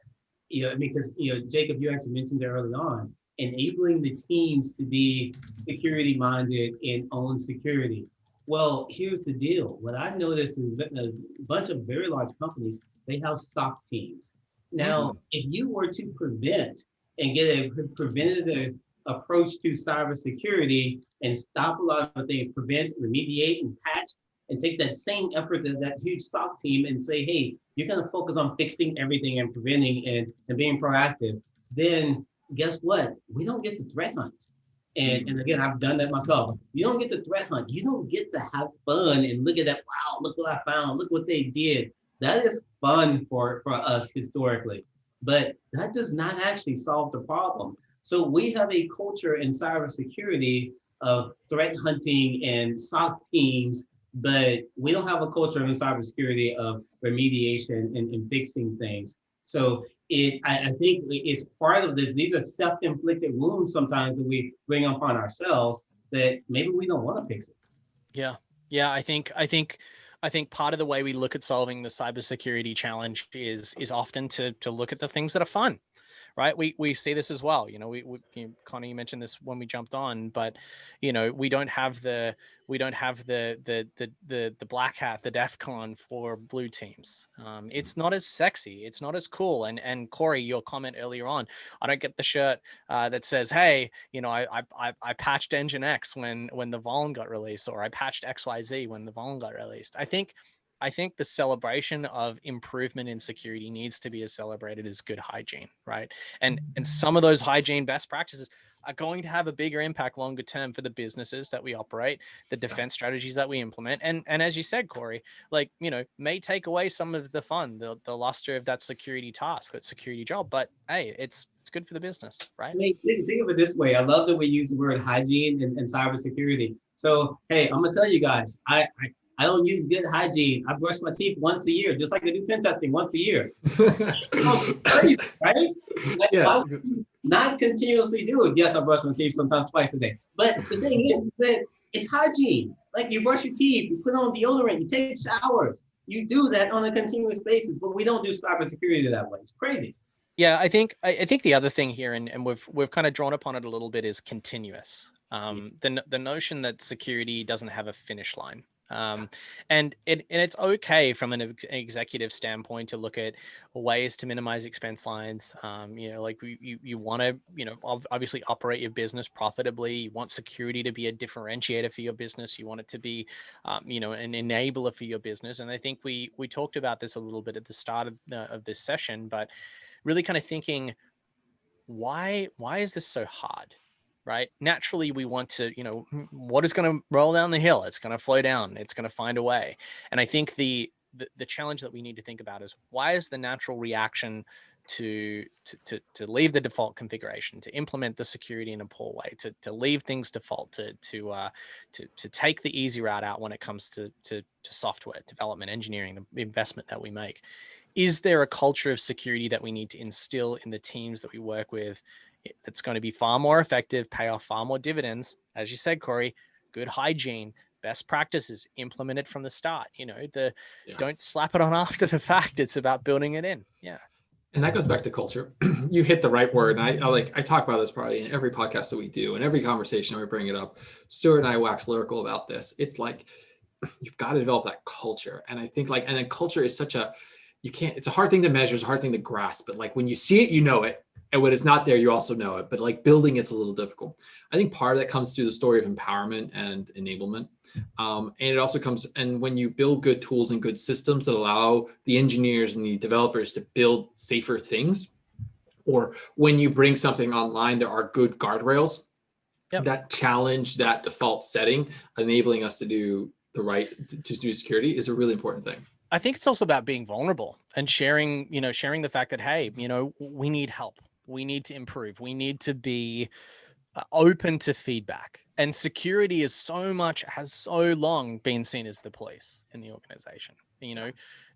because Jacob, you actually mentioned it early on, enabling the teams to be security minded and own security. Well, here's the deal. What I noticed is a bunch of very large companies, they have SOC teams. Now, if you were to prevent and get a preventative approach to cybersecurity and stop a lot of things, prevent, remediate, and patch, and take that same effort to that huge SOC team and say, hey, you're going to focus on fixing everything and preventing and being proactive, then guess what? We don't get to threat hunt. And again, I've done that myself. You don't get to threat hunt. You don't get to have fun and look at that. Wow, look what I found. Look what they did. That is fun for us historically, but that does not actually solve the problem. So we have a culture in cybersecurity of threat hunting and SOC teams, but we don't have a culture in cybersecurity of remediation and fixing things. So I think it's part of this. These are self-inflicted wounds sometimes that we bring upon ourselves that maybe we don't want to fix it. Yeah. I think part of the way we look at solving the cybersecurity challenge is often to look at the things that are fun, right? We see this as well. Connor, you mentioned this when we jumped on, but we don't have the black hat, the DEF CON for blue teams. It's not as sexy. It's not as cool. And Corey, your comment earlier on, I don't get the shirt that says, hey, I patched Engine X when the Vuln got released, or I patched XYZ when the Vuln got released. I think the celebration of improvement in security needs to be as celebrated as good hygiene, right? And some of those hygiene best practices are going to have a bigger impact longer term for the businesses that we operate, the defense strategies that we implement. And as you said, Corey, may take away some of the fun, the luster of that security task, that security job. But hey, it's good for the business, right? I mean, think of it this way. I love that we use the word hygiene and cybersecurity. So, hey, I'm gonna tell you guys, I don't use good hygiene. I brush my teeth once a year, just like I do pen testing once a year. Crazy, right? Why would you not continuously do it? Yes, I brush my teeth sometimes twice a day. But the thing is that it's hygiene. Like, you brush your teeth, you put on deodorant, you take showers. You do that on a continuous basis, but we don't do cybersecurity that way. It's crazy. Yeah, I think the other thing here, and we've kind of drawn upon it a little bit, is continuous. The notion that security doesn't have a finish line. And it's okay from an executive standpoint to look at ways to minimize expense lines. You want to, obviously operate your business profitably. You want security to be a differentiator for your business. You want it to be, an enabler for your business. And I think we talked about this a little bit at the start of this session, but really kind of thinking, why is this so hard? Right? Naturally, we want to, what is going to roll down the hill? It's going to flow down. It's going to find a way. And I think the challenge that we need to think about is, why is the natural reaction to leave the default configuration, to implement the security in a poor way, to leave things default, to take the easy route out when it comes to software development, engineering, the investment that we make? Is there a culture of security that we need to instill in the teams that we work with that's going to be far more effective, pay off far more dividends? As you said, Corey, good hygiene, best practices, implement it from the start. Don't slap it on after the fact. It's about building it in. Yeah. And that goes back to culture. You hit the right word. And I talk about this probably in every podcast that we do, and every conversation we bring it up. Stuart and I wax lyrical about this. It's like, you've got to develop that culture. And I think and then culture is it's a hard thing to measure, it's a hard thing to grasp, but when you see it, you know it. And when it's not there, you also know it. But building it's a little difficult. I think part of that comes through the story of empowerment and enablement. And it also comes, and when you build good tools and good systems that allow the engineers and the developers to build safer things, or when you bring something online, there are good guardrails that challenge that default setting, enabling us to do to do security, is a really important thing. I think it's also about being vulnerable and sharing the fact that, hey, we need help. We need to improve. We need to be open to feedback. And security has so long been seen as the police in the organization.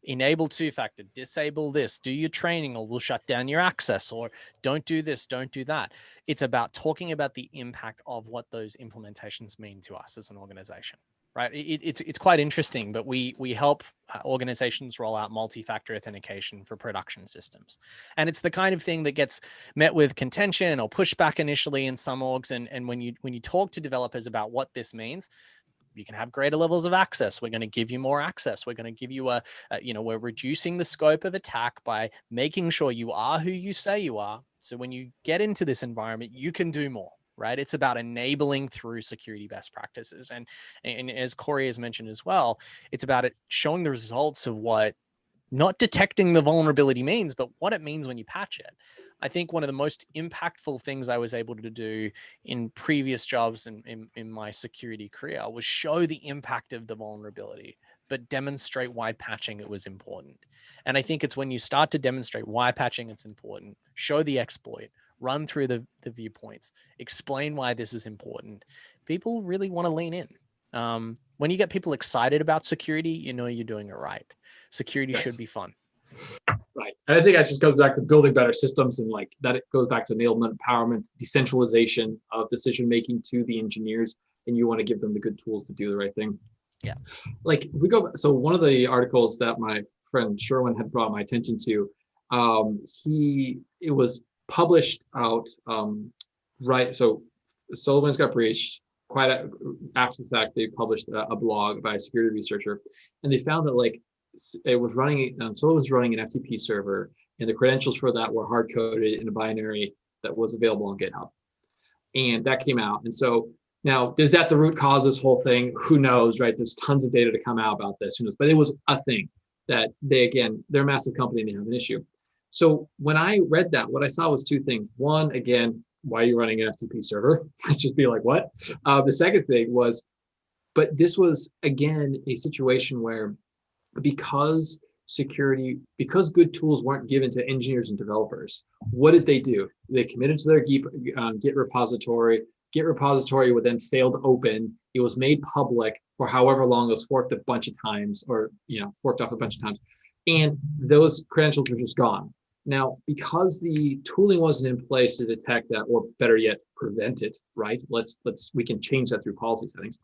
Enable two-factor, disable this, do your training, or we'll shut down your access, or don't do this, don't do that. It's about talking about the impact of what those implementations mean to us as an organization. Right. It's quite interesting, but we help organizations roll out multi-factor authentication for production systems. And it's the kind of thing that gets met with contention or pushback initially in some orgs. And when you talk to developers about what this means, you can have greater levels of access. We're going to give you more access. We're going to give you we're reducing the scope of attack by making sure you are who you say you are. So when you get into this environment, you can do more. right? It's about enabling through security best practices. And as Corey has mentioned as well, it's about it showing the results of what not detecting the vulnerability means, but what it means when you patch it. I think one of the most impactful things I was able to do in previous jobs in my security career was show the impact of the vulnerability, but demonstrate why patching it was important. And I think it's when you start to demonstrate why patching it's important, show the exploit, run through the viewpoints, explain why this is important, people really want to lean in. When you get people excited about security, you know you're doing it right. Security should be fun. Right. And I think that just goes back to building better systems, and like that it goes back to enablement, empowerment, decentralization of decision making to the engineers, and you want to give them the good tools to do the right thing. Yeah. Like so one of the articles that my friend Sherwin had brought my attention to, it was published out right. So SolarWinds got breached. After the fact, they published a blog by a security researcher, and they found that like it was running, SolarWinds was running an FTP server, and the credentials for that were hard coded in a binary that was available on GitHub, and that came out. And so now, is that the root cause of this whole thing? Who knows, right? There's tons of data to come out about this. Who knows? But it was a thing that they're a massive company and they have an issue. So when I read that, what I saw was two things. One, again, why are you running an FTP server? Let's just be like, what? The second thing was, but this was, again, a situation where because good tools weren't given to engineers and developers, what did they do? They committed to their Git repository. Git repository would then fail to open. It was made public for however long. It was forked a bunch of times, or forked off a bunch of times, and those credentials were just gone. Now, because the tooling wasn't in place to detect that, or better yet, prevent it, right? We can change that through policy settings.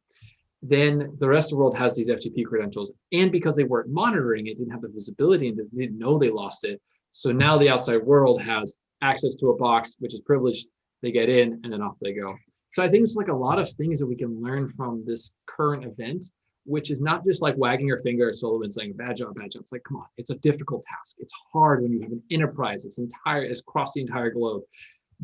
Then the rest of the world has these FTP credentials, and because they weren't monitoring it, didn't have the visibility, and they didn't know they lost it. So now the outside world has access to a box which is privileged. They get in, and then off they go. So I think it's like a lot of things that we can learn from this current event, which is not just like wagging your finger at SolarWinds saying, bad job, bad job. It's like, come on, it's a difficult task. It's hard when you have an enterprise it's across the entire globe.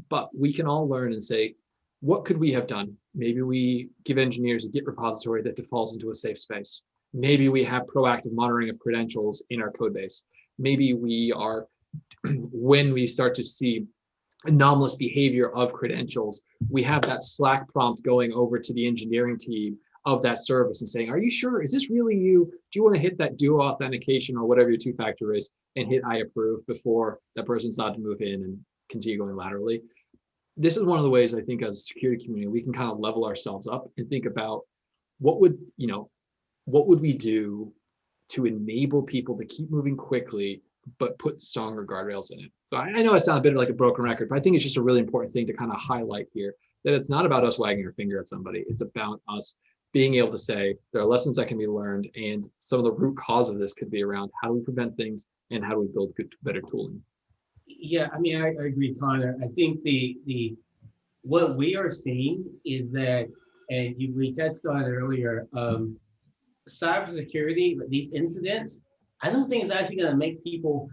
But we can all learn and say, what could we have done? Maybe we give engineers a Git repository that defaults into a safe space. Maybe we have proactive monitoring of credentials in our code base. Maybe we are, when we start to see anomalous behavior of credentials, we have that Slack prompt going over to the engineering team of that service and saying, are you sure? Is this really you? Do you want to hit that duo authentication or whatever your two-factor is and hit I approve before that person's allowed to move in and continue going laterally? This is one of the ways I think as a security community, we can kind of level ourselves up and think about what would we do to enable people to keep moving quickly, but put stronger guardrails in it. So I know I sound a bit like a broken record, but I think it's just a really important thing to kind of highlight here, that it's not about us wagging our finger at somebody. It's about us being able to say there are lessons that can be learned, and some of the root cause of this could be around how do we prevent things and how do we build better tooling. Yeah, I mean, I agree, Connor. I think what we are seeing is that, and we touched on it earlier, cybersecurity, these incidents, I don't think it's actually going to make people,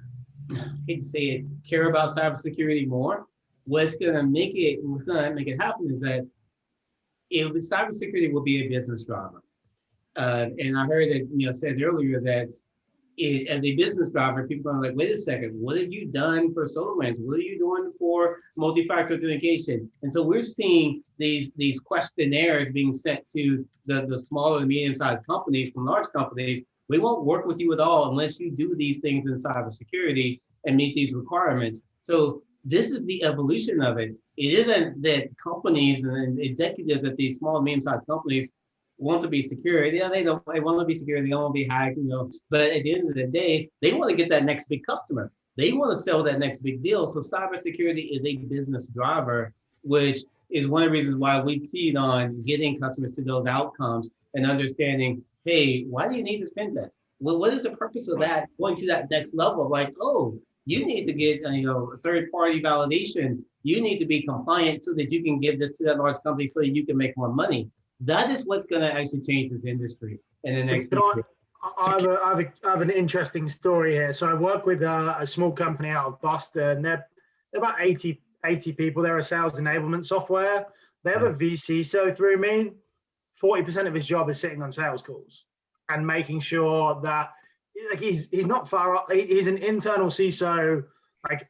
I hate to say it, care about cybersecurity more. What's going to make it happen is that cybersecurity will be a business driver. And I heard that said earlier that as a business driver, people are like, wait a second, what have you done for SolarWinds? What are you doing for multi-factor authentication? And so we're seeing these questionnaires being sent to the smaller and medium-sized companies from large companies. We won't work with you at all unless you do these things in cybersecurity and meet these requirements. So this is the evolution of it. It isn't that companies and executives at these small and medium-sized companies want to be secure. Yeah, they want to be secure. They don't want to be hacked, But at the end of the day, they want to get that next big customer. They want to sell that next big deal. So cybersecurity is a business driver, which is one of the reasons why we keyed on getting customers to those outcomes and understanding, hey, why do you need this pen test? Well, what is the purpose of that? Going to that next level of like, oh, you need to get third-party validation. You need to be compliant so that you can give this to that large company so that you can make more money. That is what's going to actually change this industry in the next year. I have an interesting story here. So I work with a small company out of Boston. They're about 80 people. They're a sales enablement software. They have a VC so through me. 40% of his job is sitting on sales calls and making sure that like he's not far up. He's an internal CISO, like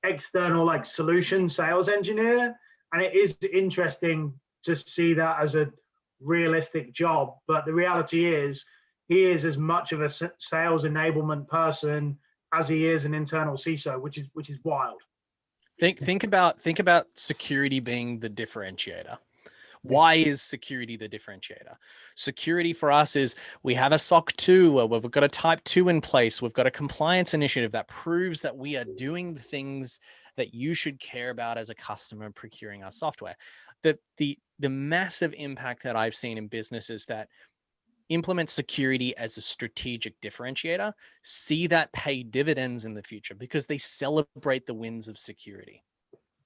external like solution sales engineer, and it is interesting to see that as a realistic job. But the reality is, he is as much of a sales enablement person as he is an internal CISO, which is wild. Think about security being the differentiator. Why is security the differentiator? Security for us is we have a SOC 2 where we've got a type 2 in place. We've got a compliance initiative that proves that we are doing the things that you should care about as a customer procuring our software. The massive impact that I've seen in businesses that implement security as a strategic differentiator, see that pay dividends in the future because they celebrate the wins of security.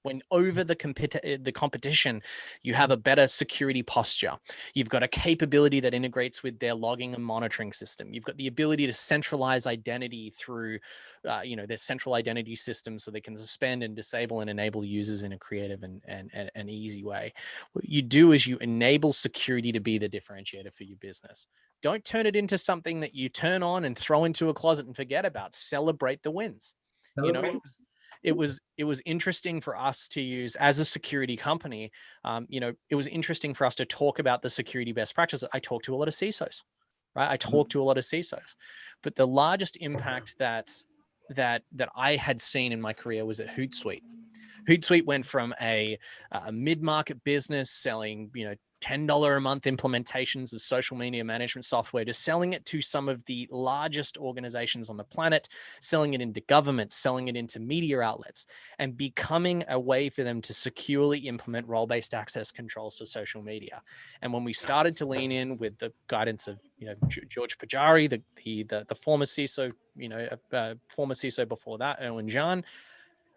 When over the competition, you have a better security posture. You've got a capability that integrates with their logging and monitoring system. You've got the ability to centralize identity through, their central identity system, so they can suspend and disable and enable users in a creative and easy way. What you do is you enable security to be the differentiator for your business. Don't turn it into something that you turn on and throw into a closet and forget about. Celebrate the wins. It was interesting for us to use as a security company. It was interesting for us to talk about the security best practices. I talked to a lot of CISOs, right? I talked to a lot of CISOs, but the largest impact that I had seen in my career was at Hootsuite. Hootsuite went from a mid-market business selling, $10 a month implementations of social media management software to selling it to some of the largest organizations on the planet, selling it into governments, selling it into media outlets, and becoming a way for them to securely implement role-based access controls for social media. And when we started to lean in with the guidance of, George Pajari, the former CISO, former CISO before that, Erwin John,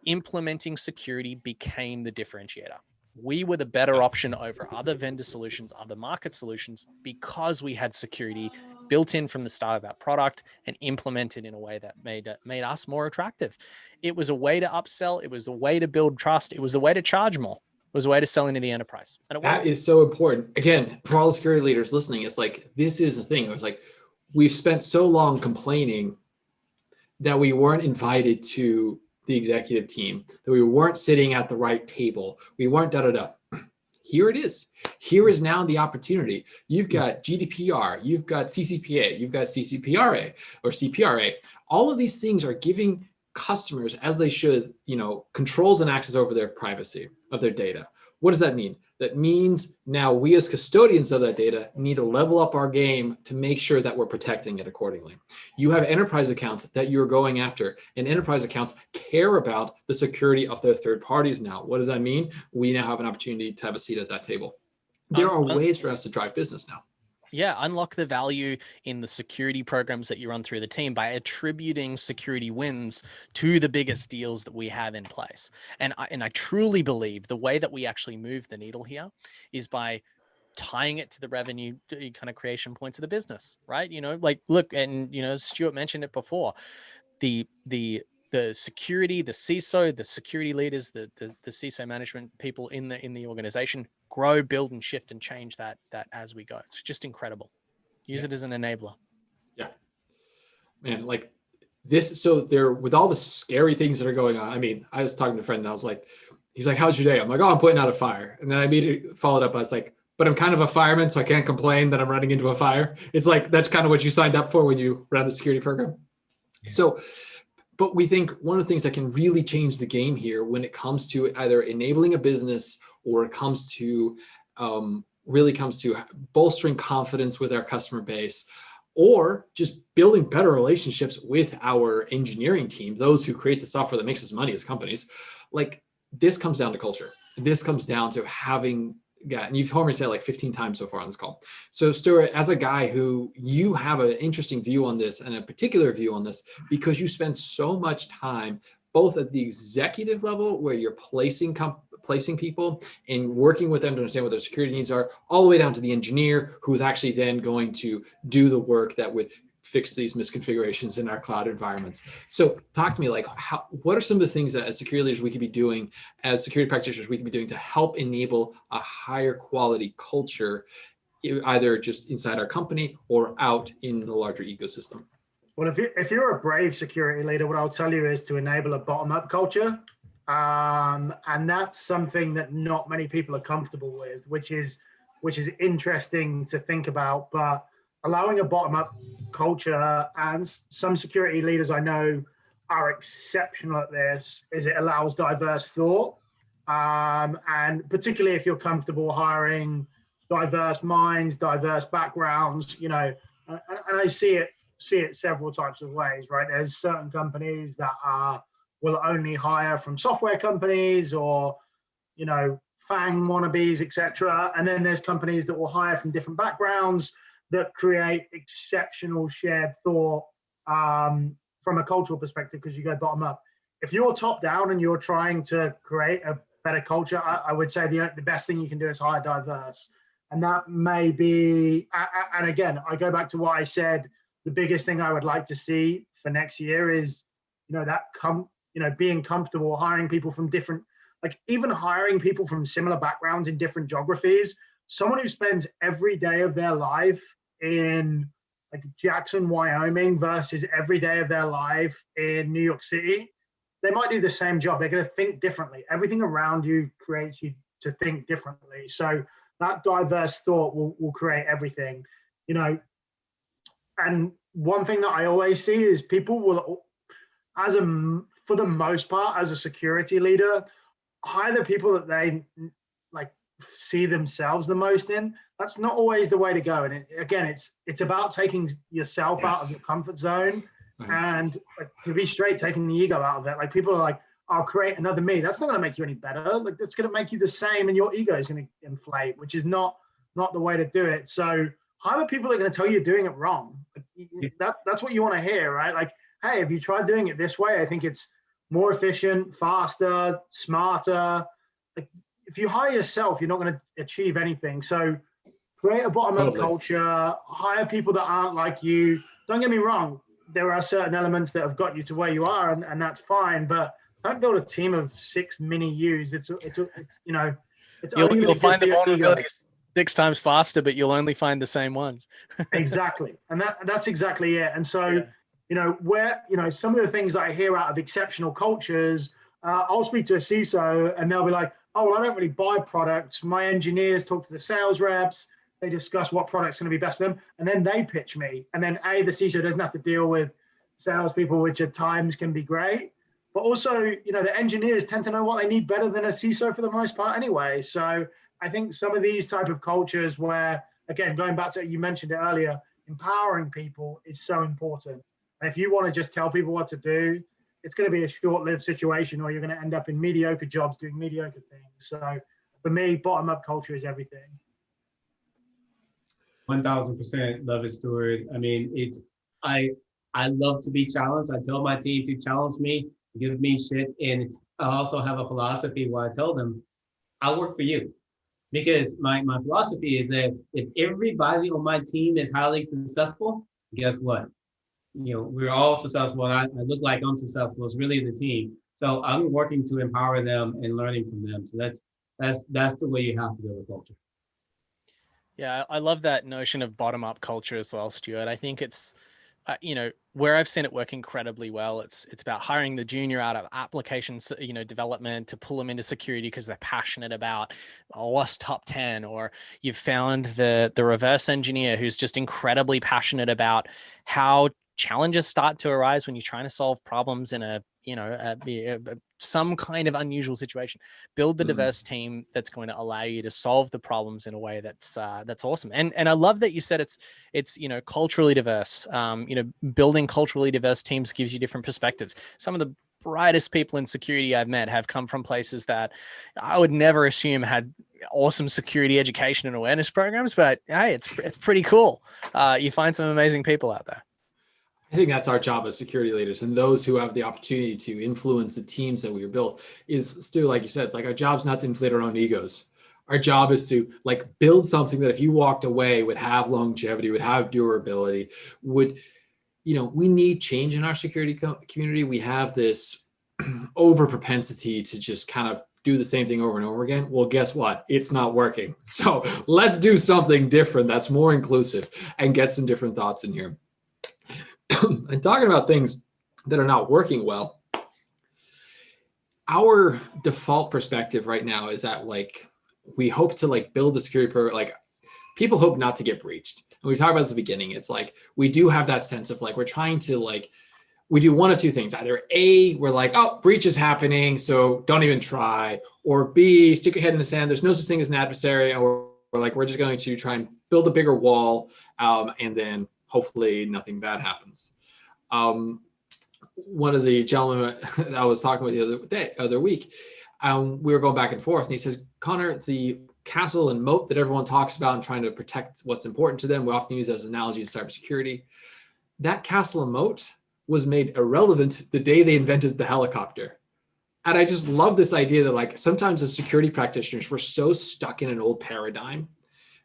implementing security became the differentiator. We were the better option over other vendor solutions, other market solutions, because we had security built in from the start of our product and implemented in a way that made us more attractive. It was a way to upsell. It was a way to build trust. It was a way to charge more. It was a way to sell into the enterprise. And that is so important. Again, for all the security leaders listening, it's like, this is the thing. It was like, we've spent so long complaining that we weren't invited to the executive team, that we weren't sitting at the right table. We weren't da-da-da. Here it is. Here is now the opportunity. You've got GDPR, you've got CCPA, you've got CCPRA or CPRA. All of these things are giving customers, as they should, controls and access over their privacy of their data. What does that mean? That means now we as custodians of that data need to level up our game to make sure that we're protecting it accordingly. You have enterprise accounts that you're going after, and enterprise accounts care about the security of their third parties now. What does that mean? We now have an opportunity to have a seat at that table. There are ways for us to drive business now. Yeah, unlock the value in the security programs that you run through the team by attributing security wins to the biggest deals that we have in place. And I truly believe the way that we actually move the needle here is by tying it to the revenue kind of creation points of the business, right? Look, and Stuart mentioned it before, the security, the CISO, the security leaders, the CISO management people in the organization grow, build, and shift and change that as we go. It's just incredible. Use it as an enabler. Yeah, man, like this. So there, with all the scary things that are going on. I mean, I was talking to a friend and I was like, he's like, "How's your day?" I'm like, "Oh, I'm putting out a fire." And then I immediately followed up. I was like, "But I'm kind of a fireman, so I can't complain that I'm running into a fire." It's like, that's kind of what you signed up for when you ran the security program. Yeah. So, but we think one of the things that can really change the game here when it comes to either enabling a business or it comes to really comes to bolstering confidence with our customer base, or just building better relationships with our engineering team, those who create the software that makes us money as companies. Like, this comes down to culture. This comes down to having, and you've heard me say it like 15 times so far on this call. So Stuart, as a guy who you have an interesting view on this and a particular view on this, because you spend so much time both at the executive level where you're placing people and working with them to understand what their security needs are, all the way down to the engineer who's actually then going to do the work that would fix these misconfigurations in our cloud environments. So talk to me, like, what are some of the things that as security leaders we could be doing, as security practitioners we could be doing to help enable a higher quality culture, either just inside our company or out in the larger ecosystem? Well, if you're a brave security leader, what I'll tell you is to enable a bottom-up culture. And that's something that not many people are comfortable with, which is interesting to think about. But allowing a bottom-up culture, and some security leaders I know are exceptional at this, is it allows diverse thought. And particularly if you're comfortable hiring diverse minds, diverse backgrounds, you know, and I see it several types of ways, right? There's certain companies that will only hire from software companies, or, you know, FANG wannabes, etc. And then there's companies that will hire from different backgrounds that create exceptional shared thought from a cultural perspective, because you go bottom up. If you're top down and you're trying to create a better culture, I would say the best thing you can do is hire diverse. And that may be, and again, I go back to what I said, the biggest thing I would like to see for next year is, you know, being comfortable hiring people from different, like even hiring people from similar backgrounds in different geographies. Someone who spends every day of their life in like Jackson, Wyoming versus every day of their life in New York City, they might do the same job. They're going to think differently. Everything around you creates you to think differently. So that diverse thought will create everything, you know. And one thing that I always see is people will, for the most part, as a security leader, hire the people that they like see themselves the most in. That's not always the way to go. And it's about taking yourself out of your comfort zone, and to be straight, taking the ego out of it. Like people are like, I'll create another me. That's not going to make you any better. Like that's going to make you the same, and your ego is going to inflate, which is not the way to do it. So hire the people that are going to tell you you're doing it wrong. That's what you want to hear, right? Like, hey, have you tried doing it this way? I think it's more efficient, faster, smarter. Like, if you hire yourself, you're not going to achieve anything. So create a bottom-up culture, hire people that aren't like you. Don't get me wrong, there are certain elements that have got you to where you are, and that's fine, but don't build a team of 6 mini yous. It's you know, it's you'll find the vulnerabilities 6 times faster, but you'll only find the same ones. Exactly. And that's exactly it. And so, you know, some of the things that I hear out of exceptional cultures, I'll speak to a CISO and they'll be like, oh, well, I don't really buy products. My engineers talk to the sales reps. They discuss what product's going to be best for them. And then they pitch me. And then the CISO doesn't have to deal with salespeople, which at times can be great. But also, you know, the engineers tend to know what they need better than a CISO for the most part anyway. So I think some of these type of cultures where, again, going back to, you mentioned it earlier, empowering people is so important. And if you want to just tell people what to do, it's going to be a short-lived situation, or you're going to end up in mediocre jobs doing mediocre things. So for me, bottom-up culture is everything. 1000% love it, Stuart. I mean, I love to be challenged. I tell my team to challenge me, give me shit. And I also have a philosophy where I tell them, I'll work for you. Because my philosophy is that if everybody on my team is highly successful, guess what? You know, we're all successful, and I look like I'm successful. It's really the team. So I'm working to empower them and learning from them. So that's the way you have to build a culture. Yeah, I love that notion of bottom-up culture as well, Stuart. I think it's, you know, where I've seen it work incredibly well, it's about hiring the junior out of applications, you know, development, to pull them into security because they're passionate about OWASP top 10, or you've found the reverse engineer who's just incredibly passionate about how challenges start to arise when you're trying to solve problems in a, you know, some kind of unusual situation. Build the diverse team that's going to allow you to solve the problems in a way that's awesome. And I love that you said it's you know, culturally diverse. You know, building culturally diverse teams gives you different perspectives. Some of the brightest people in security I've met have come from places that I would never assume had awesome security education and awareness programs, but hey, it's pretty cool. You find some amazing people out there. I think that's our job as security leaders, and those who have the opportunity to influence the teams that we built is, Stu, like you said, it's like our job's not to inflate our own egos. Our job is to build something that if you walked away would have longevity, would have durability, would we need change in our security community. We have this over propensity to just kind of do the same thing over and over again. Well, guess what? It's not working. So let's do something different that's more inclusive and get some different thoughts in here. And talking about things that are not working well, our default perspective right now is that we hope to build a security program. People hope not to get breached. And we talked about this at the beginning. It's we do have that sense of we're trying to we do one of two things. Either A, we're oh, breach is happening, so don't even try. Or B, stick your head in the sand. There's no such thing as an adversary. Or we're just going to try and build a bigger wall, and then hopefully nothing bad happens. One of the gentlemen that I was talking with the other week, we were going back and forth, and he says, Connor, the castle and moat that everyone talks about and trying to protect what's important to them, we often use as an analogy in cybersecurity. That castle and moat was made irrelevant the day they invented the helicopter. And I just love this idea that sometimes as security practitioners, we're so stuck in an old paradigm,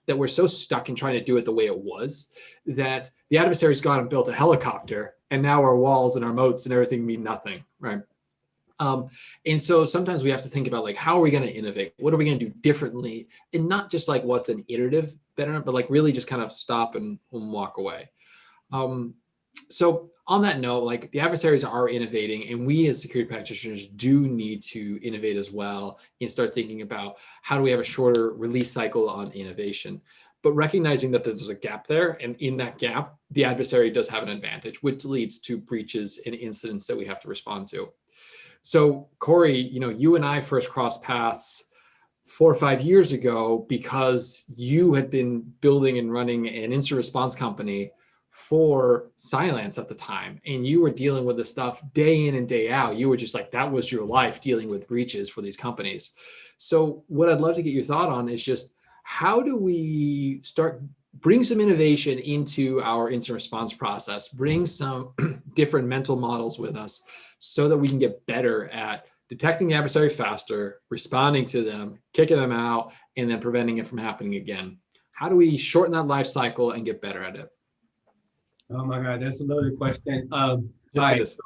that we're so stuck in trying to do it the way it was, that the adversary's gone and built a helicopter, and now our walls and our moats and everything mean nothing, right? And so sometimes we have to think about how are we going to innovate? What are we going to do differently? And not just what's an iterative betterment, but really just kind of stop and walk away. So on that note, the adversaries are innovating, and we as security practitioners do need to innovate as well and start thinking about how do we have a shorter release cycle on innovation, but recognizing that there's a gap there. And in that gap, the adversary does have an advantage, which leads to breaches and incidents that we have to respond to. So Corey, you and I first crossed paths 4 or 5 years ago because you had been building and running an incident response company for Cylance at the time, and you were dealing with this stuff day in and day out. You were just that was your life, dealing with breaches for these companies. So what I'd love to get your thought on is just how do we bring some innovation into our incident response process, bring some different mental models with us so that we can get better at detecting the adversary faster, responding to them, kicking them out, and then preventing it from happening again. How do we shorten that life cycle and get better at it? Oh my God, that's a loaded question. Yes, right. it is.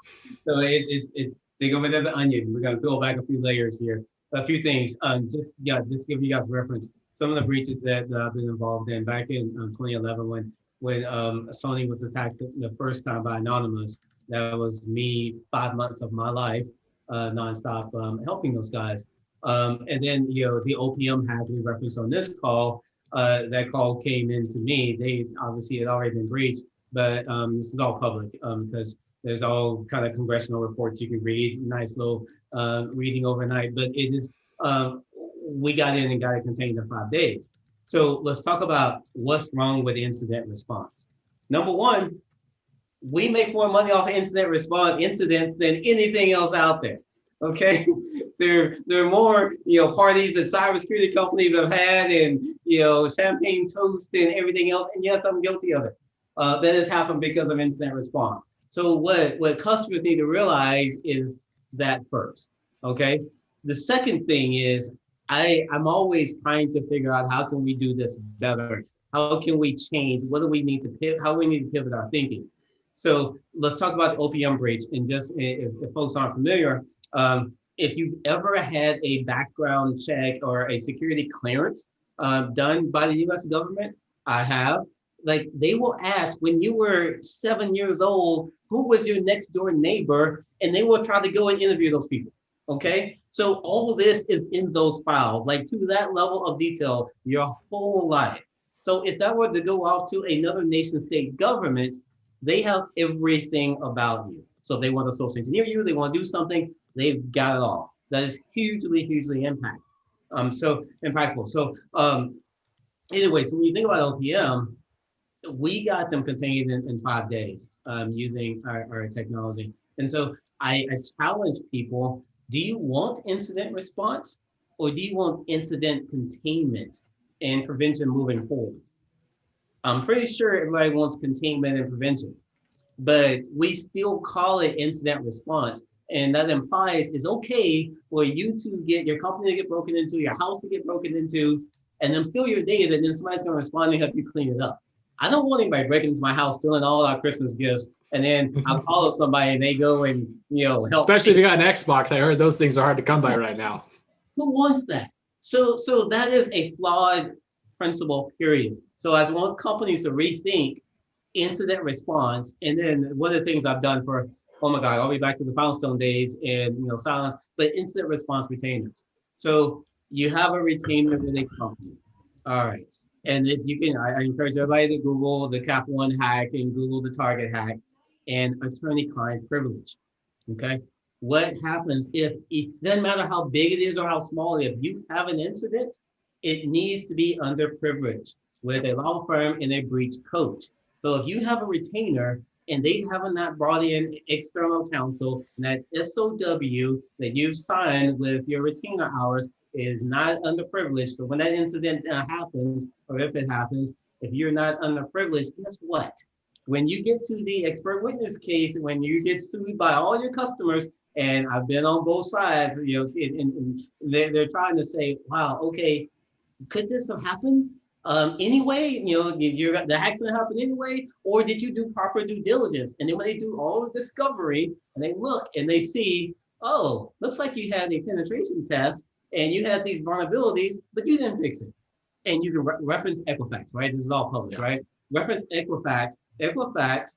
So it's think of it as an onion. We're gonna peel back a few layers here. A few things. Just to give you guys reference. Some of the breaches that I've been involved in back in 2011 when Sony was attacked the first time by Anonymous. That was me 5 months of my life nonstop helping those guys. And then the OPM hack we referenced on this call. That call came in to me. They obviously had already been breached. But this is all public because there's all kind of congressional reports you can read, nice little reading overnight. But it is, we got in and got it contained in 5 days. So let's talk about what's wrong with incident response. Number one, we make more money off incident response incidents than anything else out there. Okay, there are more parties that cybersecurity companies have had, and champagne toast and everything else. And yes, I'm guilty of it. That has happened because of incident response. So what customers need to realize is that first, okay? The second thing is I'm always trying to figure out how can we do this better? How can we change? What do we need to pivot? How do we need to pivot our thinking? So let's talk about the OPM breach. And just if folks aren't familiar, if you've ever had a background check or a security clearance done by the US government, I have. They will ask when you were 7 years old, who was your next door neighbor? And they will try to go and interview those people. Okay. So all of this is in those files, to that level of detail, your whole life. So if that were to go out to another nation state government, they have everything about you. So if they want to social engineer you, they want to do something, they've got it all. That is hugely, hugely impactful. So anyway, so when you think about OPM, we got them contained in 5 days using our technology. And so I challenge people, do you want incident response or do you want incident containment and prevention moving forward? I'm pretty sure everybody wants containment and prevention, but we still call it incident response. And that implies it's okay for you to get your company to get broken into, your house to get broken into, and then steal your data, and then somebody's going to respond and help you clean it up. I don't want anybody breaking into my house, stealing all our Christmas gifts, and then I'll call up somebody and they go and help. Especially if you got an Xbox. I heard those things are hard to come by right now. Who wants that? So that is a flawed principle, period. So I want companies to rethink incident response. And then one of the things I've done for, oh my God, I'll be back to the Poundstone days and silence, but incident response retainers. So you have a retainer with a company. All right. And this I encourage everybody to Google the Cap One hack and Google the Target hack and attorney-client privilege. Okay. What happens if it doesn't matter how big it is or how small it is, if you have an incident, it needs to be underprivileged with a law firm and a breach coach. So if you have a retainer and they have not brought in external counsel, and that SOW that you've signed with your retainer hours is not underprivileged. So when that incident happens, or if it happens, if you're not underprivileged, guess what? When you get to the expert witness case, when you get sued by all your customers, and I've been on both sides, and they're trying to say, wow, okay, could this have happened anyway? The accident happened anyway, or did you do proper due diligence? And then when they do all the discovery and they look and they see, oh, looks like you had a penetration test and you had these vulnerabilities, but you didn't fix it. And you can reference Equifax, right? This is all public, right? Reference Equifax. Equifax,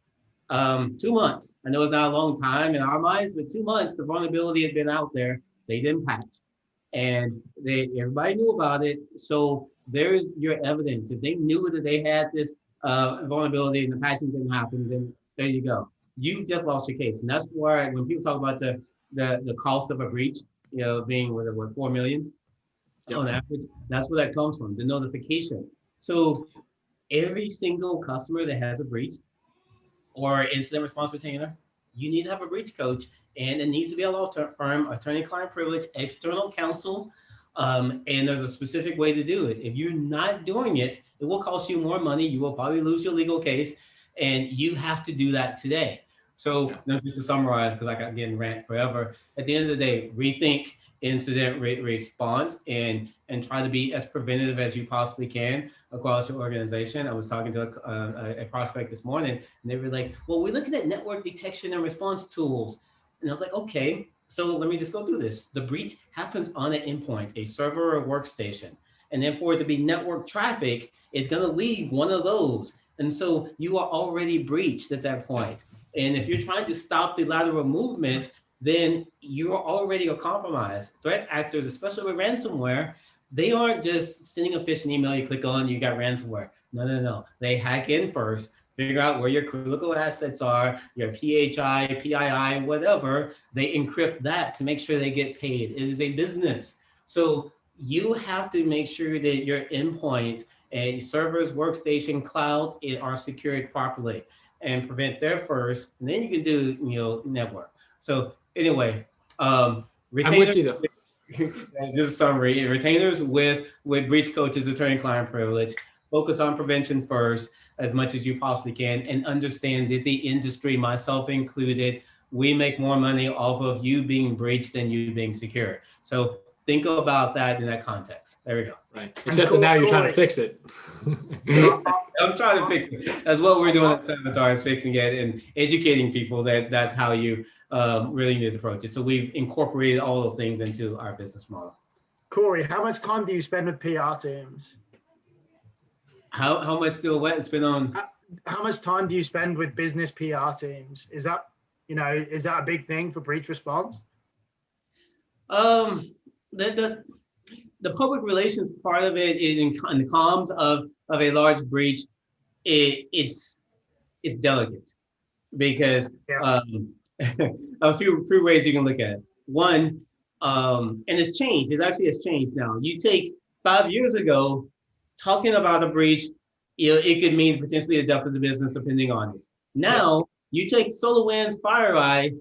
2 months. I know it's not a long time in our minds, but 2 months, the vulnerability had been out there. They didn't patch. And everybody knew about it. So there's your evidence. If they knew that they had this vulnerability and the patching didn't happen, then there you go. You just lost your case. And that's why when people talk about the cost of a breach, being what 4 million on average, that's where that comes from, the notification. So every single customer that has a breach or incident response retainer, you need to have a breach coach, and it needs to be a law firm, attorney-client privilege, external counsel, and there's a specific way to do it. If you're not doing it, it will cost you more money. You will probably lose your legal case, and you have to do that today. So just to summarize, because I can again rant forever, at the end of the day, rethink incident response and try to be as preventative as you possibly can across your organization. I was talking to a prospect this morning, and they were like, well, we're looking at network detection and response tools. And I was like, okay, so let me just go through this. The breach happens on an endpoint, a server or a workstation. And then for it to be network traffic, it's going to leave one of those. And so you are already breached at that point. And if you're trying to stop the lateral movement, then you're already a compromised. Threat actors, especially with ransomware, they aren't just sending a phishing email you click on, you got ransomware. No. They hack in first, figure out where your critical assets are, your PHI, PII, whatever. They encrypt that to make sure they get paid. It is a business. So you have to make sure that your endpoints and servers, workstation, cloud are secured properly and prevent there first. And then you can do, network. So anyway, I'm with you though. This is a summary. Retainers with breach coaches, attorney-client privilege. Focus on prevention first as much as you possibly can, and understand that the industry, myself included, we make more money off of you being breached than you being secure. So think about that in that context. There we go. Right. Except that now you're trying to fix it. I'm trying to fix it. That's what we're doing at Savitar, is fixing it and educating people that that's how you really need to approach it. So we've incorporated all those things into our business model. Corey, how much time do you spend with PR teams? How much do what spend on? How much time do you spend with business PR teams? Is that a big thing for breach response? The public relations part of it is in the comms of a large breach. It's delicate because a few ways you can look at it. One, and it's changed. It actually has changed now. You take 5 years ago, talking about a breach, it could mean potentially a death of the business depending on it. Now, you take SolarWinds, FireEye,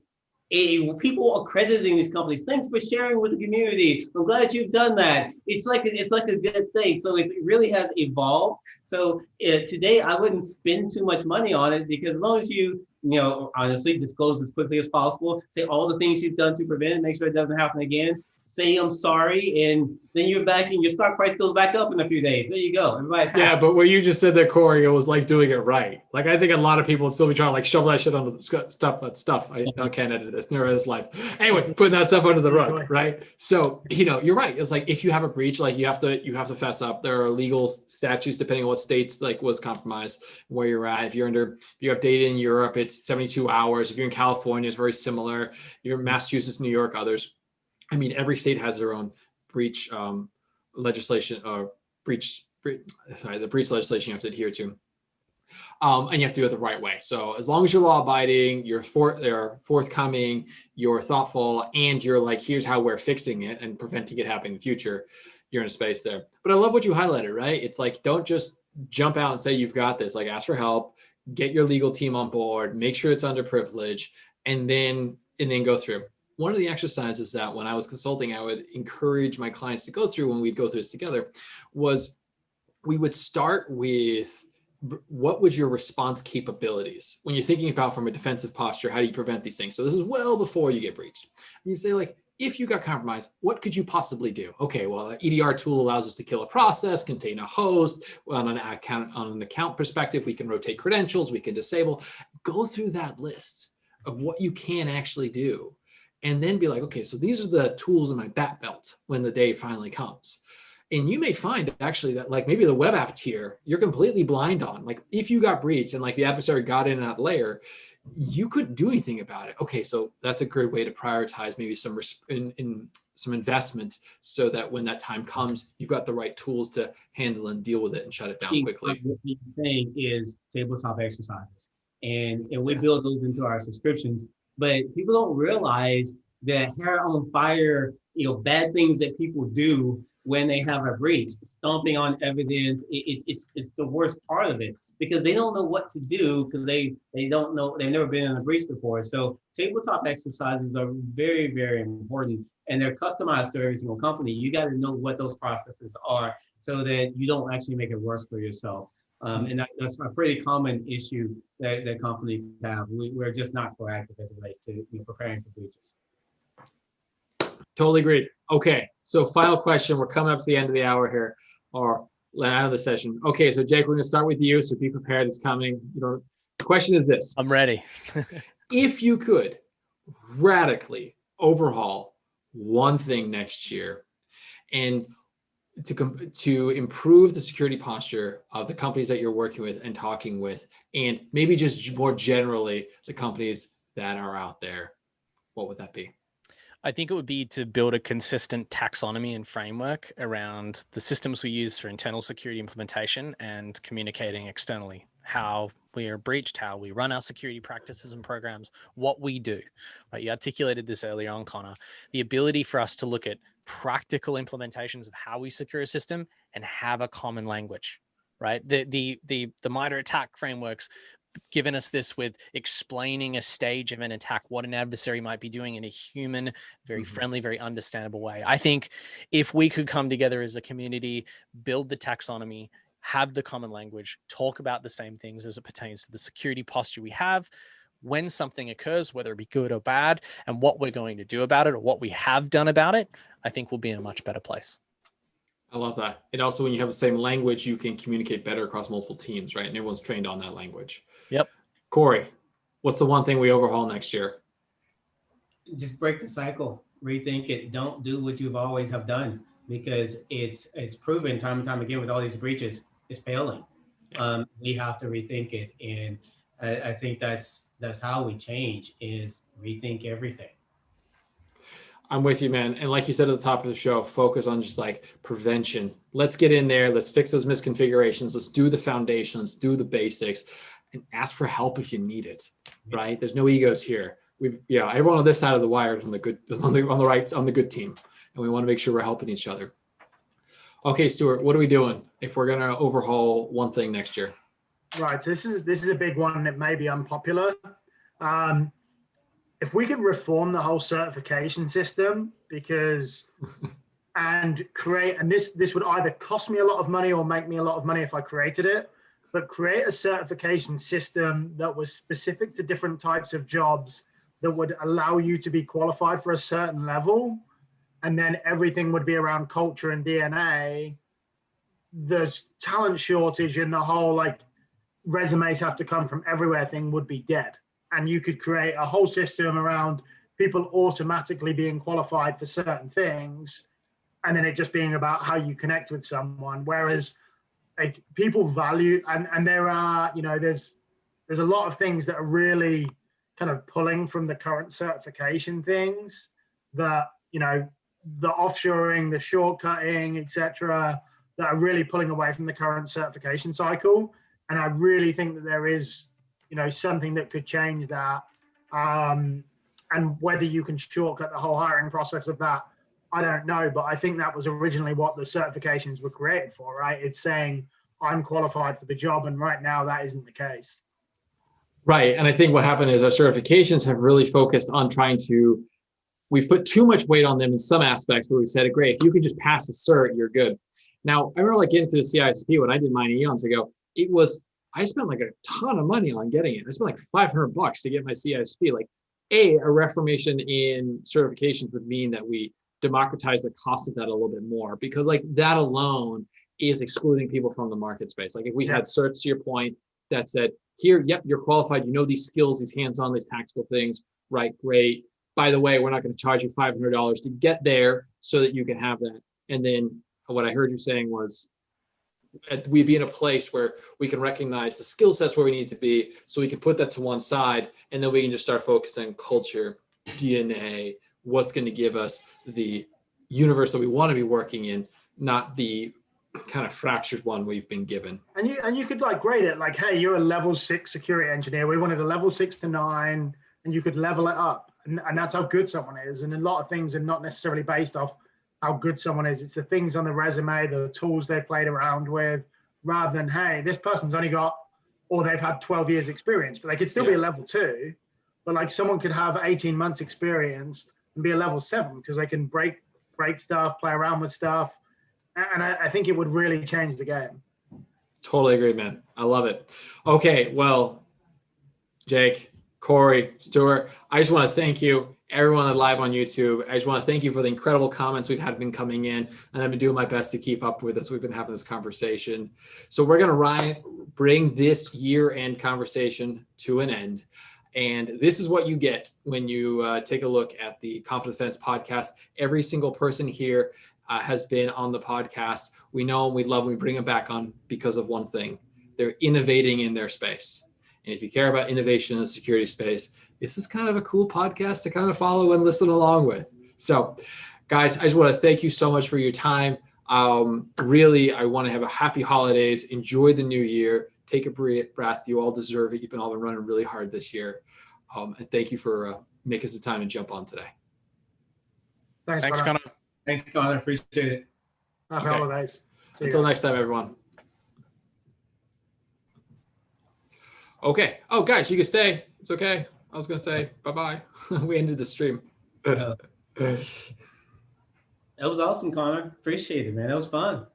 people are crediting these companies. Thanks for sharing with the community. I'm glad you've done that. It's like a good thing. So it really has evolved. So today I wouldn't spend too much money on it, because as long as you honestly, disclose as quickly as possible. Say all the things you've done to prevent it, make sure it doesn't happen again. Say I'm sorry, and then you're back and your stock price goes back up in a few days. There you go. Everybody's happy. Yeah, but what you just said there, Corey, it was like doing it right. Like I think a lot of people would still be trying to like shovel that shit under the stuff. I can't edit this. Never this life. Anyway, putting that stuff under the rug, right? So you're right. It's like if you have a breach, like you have to fess up. There are legal statutes depending on what states like was compromised, where you're at. If you have data in Europe, it's 72 hours. If you're in California, it's very similar. You're in Massachusetts, New York, others. I mean, every state has their own breach legislation or the breach legislation you have to adhere to. And you have to do it the right way. So as long as you're law abiding, you're forthcoming, you're thoughtful, and you're like, here's how we're fixing it and preventing it happening in the future, you're in a space there. But I love what you highlighted, right? It's like, don't just jump out and say you've got this, like ask for help, get your legal team on board, make sure it's underprivileged, and then go through. One of the exercises that when I was consulting, I would encourage my clients to go through when we'd go through this together was we would start with what was your response capabilities? When you're thinking about from a defensive posture, how do you prevent these things? So this is well before you get breached. And you say like, if you got compromised, what could you possibly do? Okay, well, an EDR tool allows us to kill a process, contain a host. On an account perspective, we can rotate credentials, we can disable. Go through that list of what you can actually do. And then be like, okay, so these are the tools in my bat belt when the day finally comes. And you may find actually that like maybe the web app tier, you're completely blind on. Like if you got breached and like the adversary got in that layer, you couldn't do anything about it. Okay, so that's a good way to prioritize maybe some some investment so that when that time comes, you've got the right tools to handle and deal with it and shut it down quickly. What you're saying is tabletop exercises. And we build those into our subscriptions. But people don't realize that hair on fire, bad things that people do when they have a breach, stomping on evidence, it's the worst part of it because they don't know what to do because they don't know, they've never been in a breach before. So tabletop exercises are very, very important and they're customized to every single company. You got to know what those processes are so that you don't actually make it worse for yourself. And that's a pretty common issue that companies have. We're just not proactive as it relates to preparing for breaches. Totally agreed. Okay, so final question. We're coming up to the end of the hour here, or out of the session. Okay, so Jake, we're going to start with you. So be prepared. It's coming. The question is this. I'm ready. If you could radically overhaul one thing next year and to improve the security posture of the companies that you're working with and talking with, and maybe just more generally, the companies that are out there, what would that be? I think it would be to build a consistent taxonomy and framework around the systems we use for internal security implementation and communicating externally, how we are breached, how we run our security practices and programs, what we do. Right? You articulated this earlier on, Connor, the ability for us to look at practical implementations of how we secure a system and have a common language, right? The MITRE ATT&CK frameworks given us this with explaining a stage of an attack, what an adversary might be doing in a human, very friendly, very understandable way. I think if we could come together as a community, build the taxonomy, have the common language, talk about the same things as it pertains to the security posture we have, when something occurs, whether it be good or bad, and what we're going to do about it or what we have done about it, I think we'll be in a much better place. I love that. And also when you have the same language, you can communicate better across multiple teams, right? And everyone's trained on that language. Yep. Corey, what's the one thing we overhaul next year? Just break the cycle, rethink it. Don't do what you've always have done because it's proven time and time again with all these breaches, it's failing. Yeah. We have to rethink it. And I think that's how we change is rethink everything. I'm with you, man. And like you said at the top of the show, focus on just like prevention. Let's get in there. Let's fix those misconfigurations. Let's do the foundation. Let's do the basics and ask for help if you need it, right? There's no egos here. Everyone on this side of the wire is on the good team. And we want to make sure we're helping each other. Okay, Stuart, what are we doing if we're going to overhaul one thing next year? Right. So this is a big one that may be unpopular. If we could reform the whole certification system and this would either cost me a lot of money or make me a lot of money if I created it, but create a certification system that was specific to different types of jobs that would allow you to be qualified for a certain level. And then everything would be around culture and DNA. The talent shortage and the whole like resumes have to come from everywhere thing would be dead. And you could create a whole system around people automatically being qualified for certain things, and then it just being about how you connect with someone. Whereas like people value, and there are, you know, there's a lot of things that are really kind of pulling from the current certification things, that, you know, the offshoring, the shortcutting, etc., that are really pulling away from the current certification cycle. And I really think that there is, you know, something that could change that. And whether you can shortcut the whole hiring process of that, I don't know. But I think that was originally what the certifications were created for, right? It's saying I'm qualified for the job, and right now that isn't the case. Right. And I think what happened is our certifications have really focused on we've put too much weight on them in some aspects where we've said, great, if you can just pass a cert, you're good. Now, I remember like getting to the CISP when I did mine eons ago, I spent like a ton of money on getting it. I spent like $500 to get my CISP. Like a reformation in certifications would mean that we democratize the cost of that a little bit more, because like that alone is excluding people from the market space. Like if we had certs, to your point, that said, here, yep, you're qualified, you know these skills, these hands-on, these tactical things, right, great. By the way, we're not going to charge you $500 to get there so that you can have that. And then what I heard you saying was we'd be in a place where we can recognize the skill sets where we need to be, so we can put that to one side, and then we can just start focusing on culture, DNA, what's going to give us the universe that we want to be working in, not the kind of fractured one we've been given. And you could like grade it like, hey, you're a level 6 security engineer. We wanted a level 6 to 9, and you could level it up. And that's how good someone is. And a lot of things are not necessarily based off how good someone is. It's the things on the resume, the tools they've played around with, rather than, hey, this person's only got, or they've had 12 years experience, but they could still be a level 2. But like someone could have 18 months experience and be a level 7 because they can break stuff, play around with stuff. And I think it would really change the game. Totally agree, man. I love it. Okay, well, Jake, Corey, Stuart, I just want to thank you, everyone that's live on YouTube. I just want to thank you for the incredible comments we've had been coming in, and I've been doing my best to keep up with us. We've been having this conversation. So we're going to bring this year-end conversation to an end. And this is what you get when you take a look at the Confidence Defense podcast. Every single person here has been on the podcast. We know them, we love them, we bring them back on because of one thing. They're innovating in their space. And if you care about innovation in the security space, this is kind of a cool podcast to kind of follow and listen along with. So guys, I just want to thank you so much for your time. Really, I want to have a happy holidays. Enjoy the new year. Take a breath. You all deserve it. You've all been running really hard this year. And thank you for making some time to jump on today. Thanks, Connor. Thanks, Connor. Appreciate it. Happy Okay. holidays. Until next time, everyone. Okay. Oh, guys, you can stay. It's okay. I was going to say bye-bye. We ended the stream. That was awesome, Connor. Appreciate it, man. That was fun.